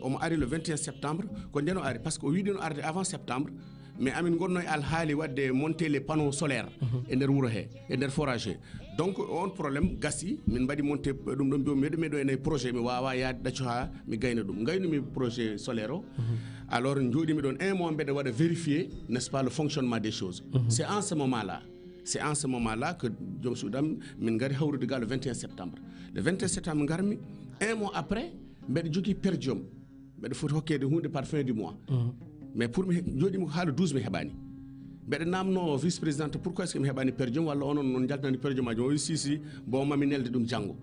omo ari le 21 septembre ko ndeno ari par ce que o wiɗino arde avant septembre mais amin gonno e alhaali wadde monter les panneaux solaires e nder wuuro he e nder forage he donc on probléme gasi min mbaɗi monté ɗum ɗon mbiyomi meɗo ene projet mi wawa yaade ɗaccu ha mi gayna ɗum gaynumi projet solaire o alors jooɗimi ɗon 1 mois mbeɗa waɗa vérifier n'est ce pas le fonctionnement des choses c'est en ce moment là que joom suudam min gari hawrude ga le 21 septembre le 21 septembre garmi 1 mois après mbeɗa jogui perdium mbeɗa foti hokkede hunde par fin du mois mais pour mi jooɗimi ko haala 12 mi heɓani mbeɗa namno vice présidente pourquoi est ce que mi heɓani perdium walla onon noon jaltani perdium aji o wi sisi bon mami nelde ɗum janggo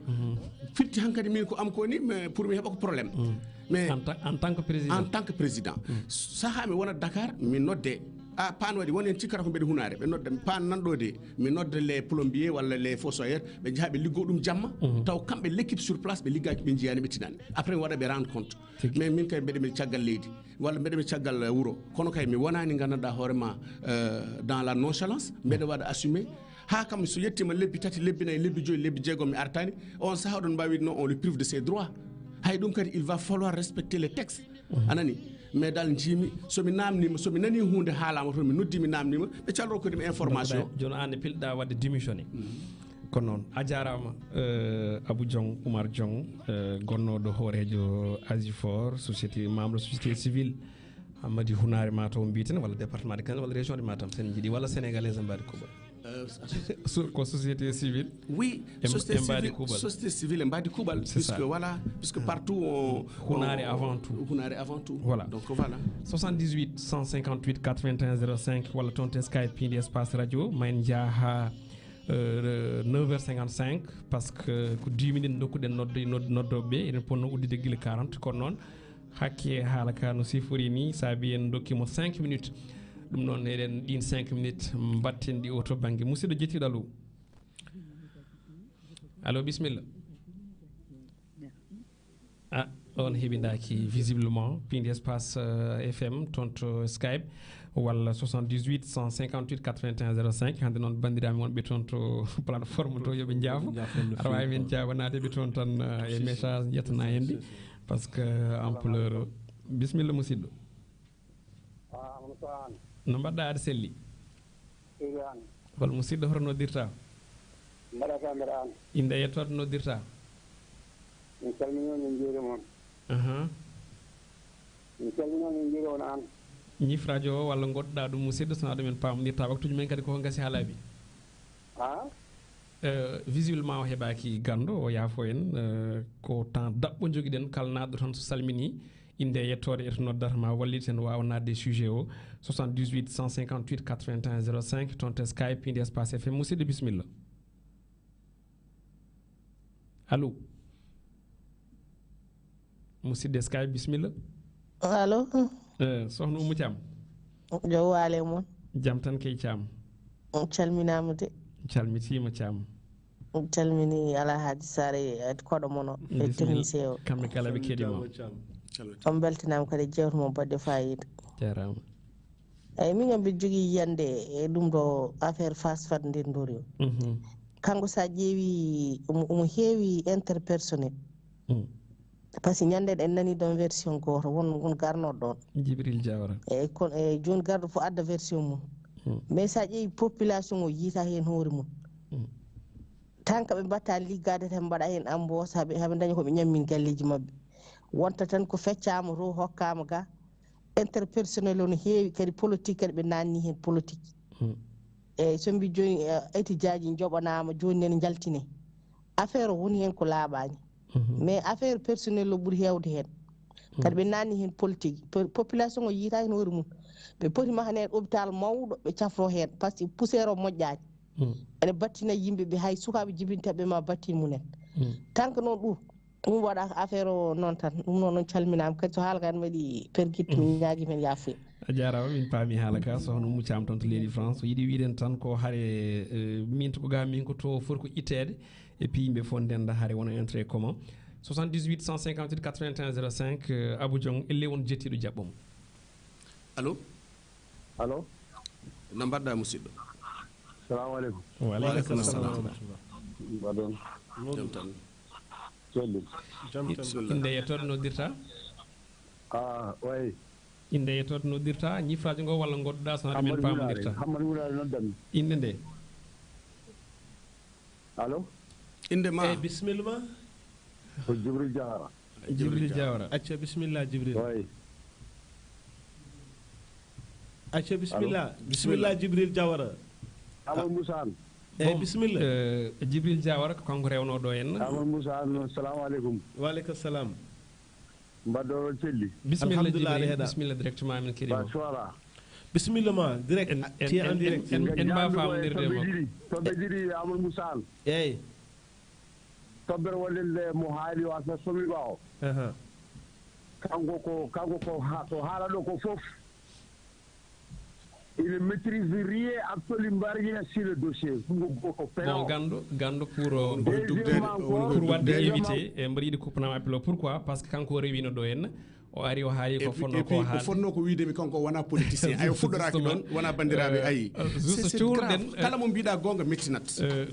firti hankkadi min ko am ko ni mais pour mi heɓa ko probléme mais en tant que président saaha mi wona Dakar mi nodde pan waɗi woni en cikkata ko mbeɗe hunare ɓe nodda pan nanɗo de mi nodda les plombier walla les fossoyeur ɓe jaaha ɓe liggo ɗum jamma taw kamɓe l'équipe sur place ɓe liggaki ɓe jiyani ɓe tinani après mi waɗa ɓe rendre compte mais min kay mbeɗe mi caggal leydi walla mbeɗe mi caggal wuuro kono kay mi wonani gandanɗa hoorema dans la nonchalance mbeɗe waɗa assumé ha kam so yettima lebbi tati lebbi nayyi lebbi joyi lebbi jeegom mi artani on saaha oɗon mbawi non on le prive de ses droits hay ɗum kadi il va falloir respecter les textes anani mais dal jimi somi namnima somi nani hunde haalama toon mi noddi mi namnima ɓe calro kodimi information joni an ne pilɗa wadde démissionné ko noon a jarama Abou Diong Oumar Diong gonnoɗo hoorejo Asifor société membre société civile Hammadi Hunare Mataw mbiten walla département de Kanel walla région de Matam sen jiiɗi walla sénégalais mbaɗi kuɓal ko société civile oui société civile mbadi kuɓal puisque voilà puisque partout Hunare avant tout voilà donc voilà 78 158 81 05 walla toon te Skype Piindi espace radio ma en jaaha 9h55 parce que ko 10 minutes dokkuɗen noddoɓe ɓe eɗen ponno uddide guila 40 kono noon hakke haala ka no sifori ni saabi en dokkimo 5 minutes ɗum noon eɗen ɗin 5 minutes batten ɗi o to banggue musidɗo jettiɗo allo allo bisimilla on heɓidaki visiblement Piindi espace FM toon to Skype walla 78 158 81 05 hande noon bandiraɓe wonɓe toon to plateforme to yooɓe jaafo aɗa wawi men jawanadeɓe toon tan e message ƴettana hende par ce que ampleur bisimilla musidɗo no mbaɗɗa aɗa selli hol musidɗo hoto noddirta mbaɗata mbeɗa an inde yettode noddirta min calmini on min jeeri moon min calmini on min jeeri on an ñif radio o walla goɗɗoɗa ɗum musidɗo sona ɗumen pamdirta waktuji men kadi koko gasi ha laaɓi visiblement o heɓaki gando o yaafo en ko temps daɓɓo joguiɗen kala naɗɗo tan so salmini inde yettode eto noddata ma wallite en wawa nadde sujet o 78 158 81 05 toon to Skype Piindi espace FM musidɗo bisimilla allo musidɗo Skype bisimilla allo sohna Oumou Thiam jow waale moon jaam tan kay Thiam calminama de calmitima Thiam calmini Alhaji Sare koɗo moon o e technicien o kamɓe kala ɓe keeɗima on beltanama kadi jewtumo baɗɗe fayida jarama eyyi min gam mbiɗa jogui yiyande e ɗum ɗo affaire face fat nder dori o kanko sa ƴeewi omo heewi interpersonnel par ce que ñanden en nani ɗon version goto won garnoɗo ɗon Djibril Diawara eyyi kono e joni garɗo fo adda version mum mais sa ƴeewi population o yiita hen hoore mum tan ka ɓe mbatta liggade tan mbaɗa hen embauche haɓe daña koɓe ñammin galleji mabɓe wonta tan ko feccama to hokkama ga interpersonnel o no heewi kadi politique kadi ɓe nanni hen politique eyyi so mbi joni étudiaji joɓanama joni nene jaltine affaire o woni hen ko laaɓani mais affaire personnel o ɓuuri hewde hen kadi ɓe nanni hen politique population o yiita hen hoore mum ɓe poti mahane hen hôpital mawɗo ɓe cafro hen par ce que poussiére o moƴƴani ene battina yimɓeɓe hay sukaɓe jibintaɓe ma battin munen tant que noon ɗum waɗa affaire o noon tan ɗum noon calminama kadi so haala kan waɗi perguite mi ñaagui men yaafo a jarama min paami haala ka sohno Oumou Thiam toon to leydi France o yiiɗi wiɗen tan ko haare min to ko ga min ko to foti ko ittede et puis yimɓe fof ndenda haare wona intérêt commun 78 158 81 05 Abou Diong elle won jettiɗo jaɓɓomo allo allo no mbaɗɗa musidɗo salamu aleykum waaleykum salam mbaɗon jam tan celli inde yettode noddirta way inde yettode noddirta ñifraji ngo walla goɗɗoɗa sona ɗumen pamodirta Hammadou Wulare noddami inde nde allo inde ma bisimilla ma ko Djibril Diawara Djibril Diawara acca bisimilla Djibril way acca bisimilla Djibril Diawara Amadou Moussa eyyi bisimilla Djibril Diawara ko kanko rewnoɗo en Amadou Moussa assalamu aleykum waaleykum salam mbaɗɗo celli bisimilla Alhamdulillah, Djibril heeɗa. bisimilla directement min kirima voilà bisimilla ma direct ti en direct en mbawa famodirde makko toɓɓe ɗiɗi Amadou Moussa eyyi toɓɓere wallelde mo haali o asa somi ɓa o aha kanko ko haala ɗo ko fof il ne maîtrise rien absolument rien sur le dossier ko bon gando pour wadde éviter e mbaɗa yiɗi kuppanama appel o pourquoi par ce que kanko rewino ɗo henna o ari o haali ko fonno ko haali fonno ko wiidemi kanko wona politicien ay o fuɗɗoraki ɗon wona bandiraɓe ayi juste cuhurɗen kala mo mbiɗa gonga mettinat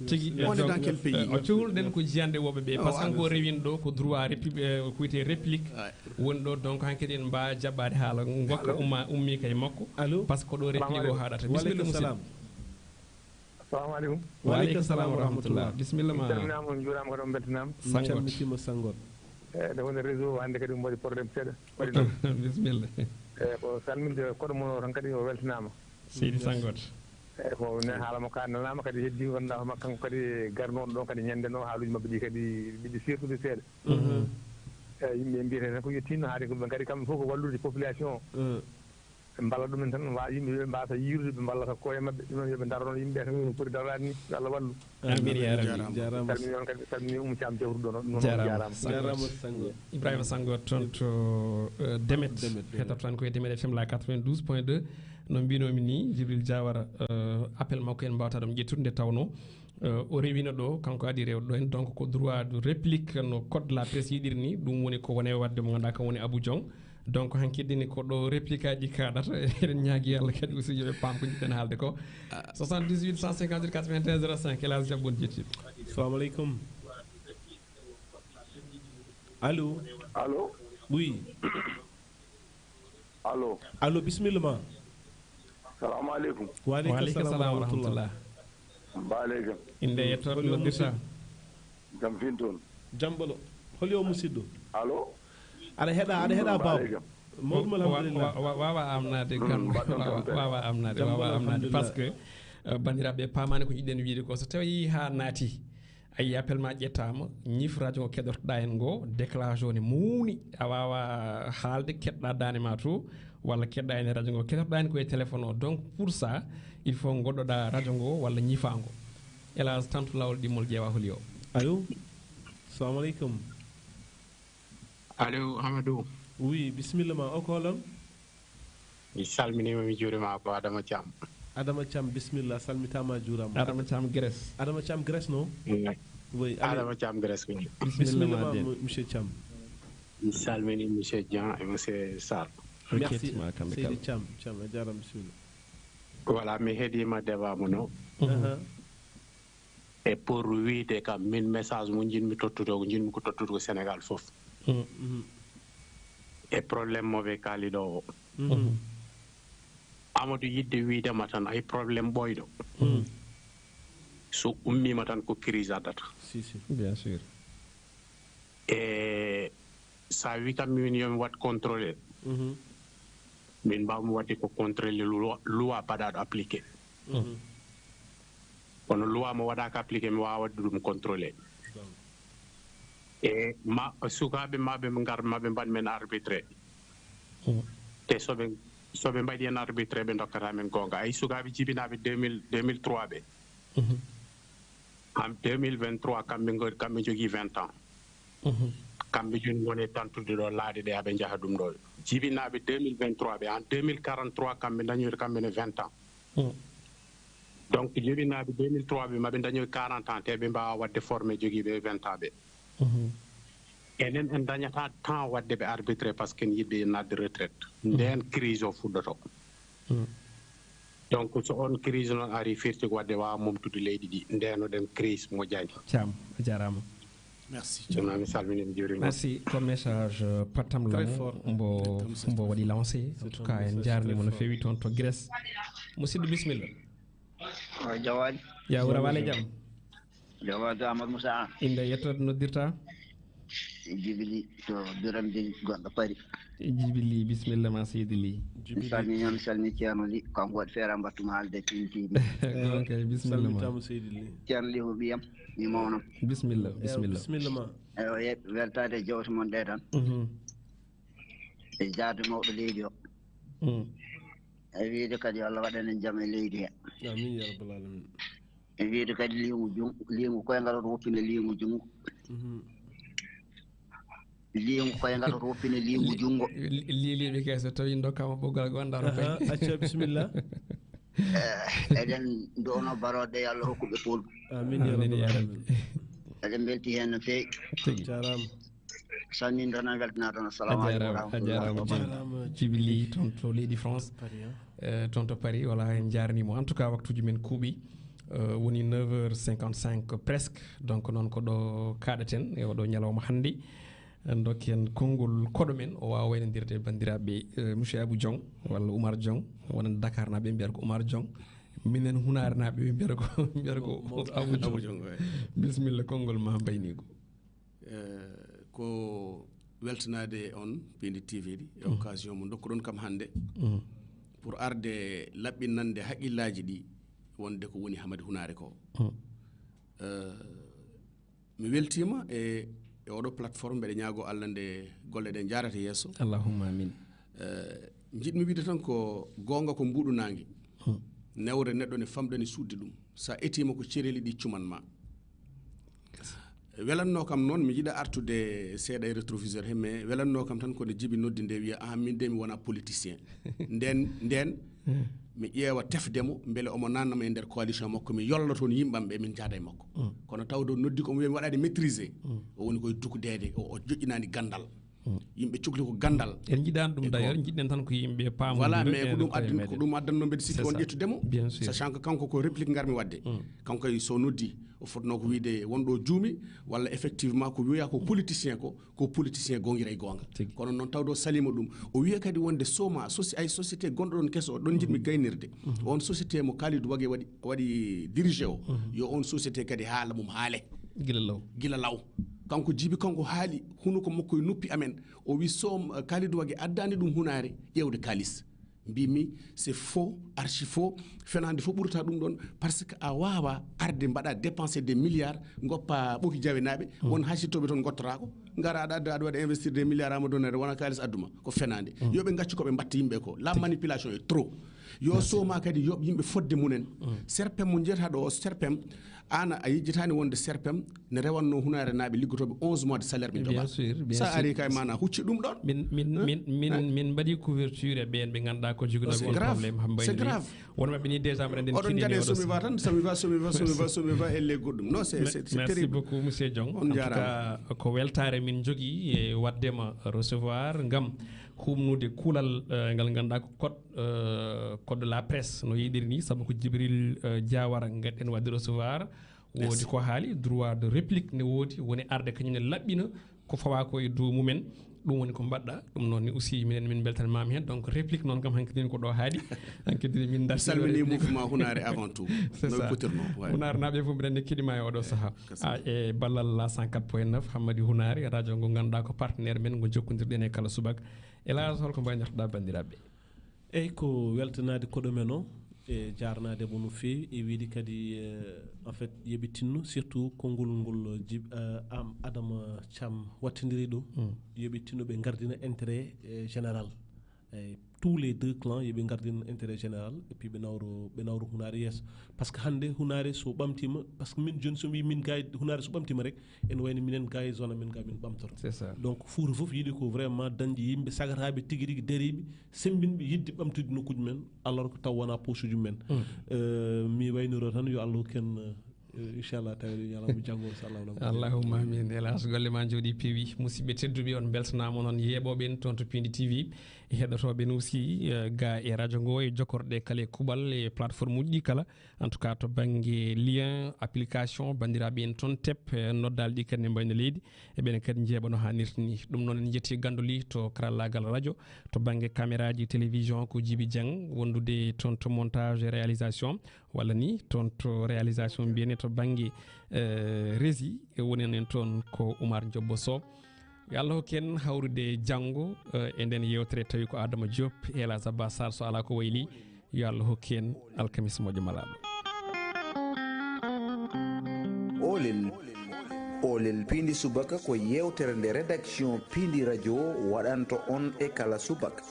tigui on est dans quel pays o cuhurɗen ko jiyande woɓe ɓe par ce que kanko rewino ɗo ko droit ko wiyete réplique woni ɗo donc hankkadi en mbawa jaɓɓade haala gokka ummi kay makko par ce que ko ɗo réplique o haɗata bisimilla musidɗo assalamu aleykum waaleykum salam wa rahmatullah bisimilla ma calminama on juurama kadi on beltanama calmitima sangot nde wonde réseau hannde kadi mbaɗi probléme seeɗa waɗi ɗum bisimilla eyi ko salminde koɗo mon o tan kadi o weltanama seydi sangot eyi ko ne haalama ka nanama kadi heddi gonɗa ko makko kanko kadi garnoɗo ɗon kadi ñanden o haaluji mabɓe ɗi kadi ɓiɗi surtude seeɗa eyi yimɓe mbiyete tan ko yettinno haade ko ɓe kadi kamɓe fof ko wallude population o mballa ɗumen tan yimɓe mbasa yirude ɓe mballata koye maɓɓe ɗum yoɓe darno yimɓe tan no poti darade ni Allah wallu amin ya rabbi jarama salmini on kadi salmini Oumou Thiam jawruɗo noon jarama Sango Ibrahima Sango toon to Demet hetat tan koye Demet FM la 92.2 no mbinomi ni Djibril Diawara appel makko en mbawata ɗum ƴettude nde tawno o rewino ɗo kanko adi rewɗo ɗo en donc ko droit de réplique no code de la presse yiɗiri ni ɗum woni ko wone wadde mo ganduɗa kam woni Abou Diong donc han keddini ko ɗo réplique aji kaɗata eɗen ñaagui Allah kadi aussi yoɓe paam ko jiɗɗen haalde ko 78 158 81 05 hélas jabbon jettiɗo assalamu aleykum allo allo oui allo bisimilla ma salamu aleykum waaleykum salam wa rahmatullah mbaleykum inde yettode noddirta jam fin toon jambalo holi o musidɗo allo aɗa heeɗa baw mawɗum alhamdulillah wawa amnade kan wawa amnade par ce que bandiraɓe pamani ko jiɗɗen wiide ko so tawi ha naati ayi appel ma ƴettama ñif radio o keɗotoɗa hen ngo déclaration ne mawni a wawa haalde keɗɗa dane ma to walla keɗɗa hen radio ngo keɗotoɗa hen koye téléphone o donc pour ça il faut goɗɗoɗa radio ngo walla ñifango hélas tantu lawol ɗimmol ƴeewa holi o allo assalamu aleykum allo Amadou oui bisimilla ma o ko holon mi salminima mi juurima ko Adama Thiam bisimilla salmitama juurama Adama Thiam Grèce no oui Adama Thiam Grèce ko bisimilla ma monsieur Thiam mi salmini monsieur Dian et monsieur Sarr merci Seydi Thiam a jarama bisimilla voilà mi heeɗima débat mo no et pour wiide kam min message mo jinmi tottude ko jinmi ko tottude ko Sénégal fof e probléme moɓe kaaliɗo o Amadou yidde wiidema tan ay probléme ɓoyɗo so ummima tan ko crise addata bien sûr e sa wi kam min yomi wat contrôlé min mbawmi wadde ko contrôlé loi baɗaɗo appliqué kono loi mo waɗaka appliqué mi wawa wadde ɗum contrôlé e sukaɓe maɓe ngar maɓe mbaɗ men arbitré te soɓe mbaɗi hen arbitré ɓe dokkata men gonga ay sukaɓe jibinaɓe 2003 ɓe en 2023 kamɓe jogui 20 ans kamɓe joni gone tantude ɗo laaɗe ɗe aɓe jaaha ɗum ɗo jibinaɓe 2023 ɓe en 2043 kamɓe dañoyde kamɓene 20 ans donc jibinaɓe 2003 ɓe maɓe dañoy 40 ans te ɓe mbawa wadde formé joguiɓe 20 ans ɓe enen en dañata temps wadde ɓe arbitré par ce que en yiɗɓe nadde retraite nden crise o fuɗɗoto donc so on crise noon ari firti ko wadde wawa momtude leydi ɗi ndenoɗen crise mo jani Thiam a jarama merci ɗum mi salmini mi juurima merci ko message pattam lamo mbo waɗi lancé en tout cas en jarnimo no fewi toon to Grèce musidɗo bisimilla jawaji ya wura wale jaam jawaji Amadou Moussa inde yettode noddirta Djibili to Biramdi gonɗo Paris Djibili bisimilla ma seydi Ly mi salmini on salmini ceerno Ly kanko waɗi feere mbattuma haalde Piindi ok bisimilla ma ceerno Ly ko ɓiyam mi mawnam bisimilla ma eyo yeɓe weltade e jewte mon ɗe tan e jaade mawɗo leydi o e wiide kadi Allah waɗanen jaam e leydi he amin ya rabbal alamin e wiide kadi liingu koyngal oto woppine liingu junngo liingu koyngal oto woppine liingu junngo liiliɓe kay so tawi dokkama ɓoggal gonɗa no fay acca bisimilla eɗen dono barode e Allah hokkuɓe poldu amin ya rabbi eɗen belti hen no feewi jarama sanni tan a weltana tan assalamu aleykum a jarama Djibili toon to leydi France toon to Paris wala en jarnimo en tout cas waktuji men kuuɓi woni 9h55 presque donc noon ko ɗo kaɗaten e oɗo ñalawma hannde dokken konngol koɗo men o wawa waynodirde bandiraɓe monsieur Abou Diong walla Oumar Diong wonan Dakar naɓe mbiyata ko Oumar Diong minen hunare naɓe ɓe mbiyata ko Abou Diong bisimilla konngol ma mbayni ko ko weltanade on Piindi TV ɗi e occasion mo dokkuɗon kam hannde pour arde laɓɓinande haqqillaji ɗi wonde ko woni Hamadi Hunare ko mi weltima e oɗo plateforme mbeɗa ñaago Allah nde golle ɗe jarata yesso allahumma amin jiɗmi wiide tan ko gonga ko mbuɗu nangi newre neɗɗo ne famɗani sudde ɗum sa etima ko cereli ɗi cumanma welanno kam noon mi yiɗa artude seeɗa e rétroviseur he mais welanno kam tan kone jibi noddi nde wiya min de mi wona politicien nden mi ƴeewa tefdemo beele omo nannama e nder coalition makko mi yolla toon yimɓamɓe min jaada e makko kono tawde noddi ko mi waɗani maîtrisé o woni koye dukdede o joƴƴinani gandal yimɓe cukli ko gandal en jiɗani ɗum d'ailleurs jiɗɗen tan ko yimɓe paam voilà mais ko ɗum addanno mbeɗa sikki on ƴettudemo sachant que kanko ko réplique garmi wadde kanko so noddi o fotno ko wiide wonɗo juumi walla effectivement ko wiya ko politicien ko politicien gongira e gonga kono noon tawdo salima ɗum o wiya kadi wonde soma ay société gonɗo ɗon kesso ɗon jiɗmi gaynirde on société mo Kalidou Wague waɗi dirigé o yo on société kadi haala mum haale gila law kanko jibi kanko haali hunuko makko e noppi amen o wi Kalidou Wague addani ɗum hunare ƴewde kalis mbimi c'est faux archi faux fenande fof ɓurata ɗum ɗon par ce que a wawa arde mbaɗa dépenser des milliards goppa ɓoki jawenaɓe won hasittoɓe toon gottorako gara aɗa waɗa investir des milliards amadonere wona kalis adduma ko fenande yoɓe gaccu koɓe mbatta yimɓe ko la manipulation est trop yo soma kadi yo yimɓe fodde munen serpem mo jeyata ɗo o serpem ana a yejjitani wonde serpem ne rewanno hunare naɓe liggotoɓe 11 mois de salaire ɓe joɓa sa ari kay mana hucci ɗum ɗon min mbaɗi couverture e ɓen ɓe ganduɗa ko joguinoɓe on probléme c'est grave won mabɓe ni déjà mbaɗa nden oɗon jaɗe somi va tan somi va elle goɗɗum non c'est merci terrible beaucoup monsieur Diong en tout cas ko weltare min jogui e waddema recevoir ngam humnude kuulal ngal ganduɗa ko code de la presse no yiɗiri ni saabu ko Djibril Diawara gaɗɗen wadde recevoir woodi ko haali droit de réplique ne woodi woni arde kañum ne laɓɓina ko fawa ko e dow mumen ɗum woni ko mbaɗɗa ɗum noon ni aussi minen min beltanimama hen donc réplique noon kam hankkadini ko ɗo haaɗi hankkadini min salmini mouvement hunare avant tout no potirno hunare naɓe fof mbiɗen ne keɗima e oɗo saaha e ballal la 104.9 Hammadi Hunare radio ngo ganduɗa ko partenaire men ngo jokkodirɗen e kala subaka Elage holko mbaynortoɗa bandiraɓe eyyi ko weltanade koɗo men o e jarnade mo no fewi e wiide kadi en fait yeɓe tinno surtout konngol ngol Adama Thiam wattidiri ɗo yeɓe tinno ɓe gardina intérêt général tous les deux clans yeɓe gardina intérêt général et puis ɓe nawro hunare yesso par ce que hande hunare so ɓamtima par ce que min joni somi wi min ga hunare so ɓamtima rek ene wayno minen ga e zone amen ga min ɓamtoto c'est ça donc Fouta foof yiiɗi ko vraiment dañde yimɓe sagataɓe tigui rigui daariɓe sembinɓe yidde ɓamtude nokkuji men alors que taw wona poche uji men mi waynoro tan yo Allah ken inchallah tawi ñalawma janggo so allahumma amin Elage golle ma jooɗi peewi musidɓe tedduɓe on beltanama noon yeeɓoɓe en toon to Piindi TV e heɗotoɓe aussi ga e radio ngo e jokkorɗe kala e kuuɓal e plateforme uji ɗi kala en tout cas to banggue lien application bandiraɓe en toon tep noddal ɗi kadi ne mbayno leydi e ɓene kadi jeeɓa no hannirta ni ɗum noon en jetti gandoli to karallagal radio to banggue caméra ji télévision ko Djibi Dieng wondude toon to montage et réalisation walla ni toon to réalisation mbiyene to banggue régie e wonen en toon ko Oumar Diobbo Sow yo Allah hokken hawrude janggo e nden yewtere tawi ko Adama Diop e Elage Abba Sarr so ala ko wayli yo Allah hokken alkamisa moƴƴo malaɗo Olel Piindi Subaka ko yewtere nde rédaction Piindi radio waɗanto on e kala subaka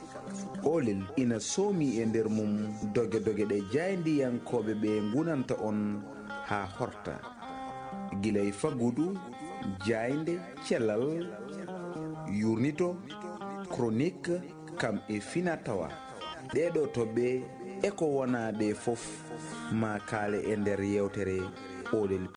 Olel ina soomi e nder mum doge ɗe jayndiyankoɓe ɓe gunanta on ha horta guilay faggudu jaynde cellal yurnito chronique kam e fina tawa ɗeɗo toɓɓe eko wona ɗe foof ma kaale e nder yewtere Olel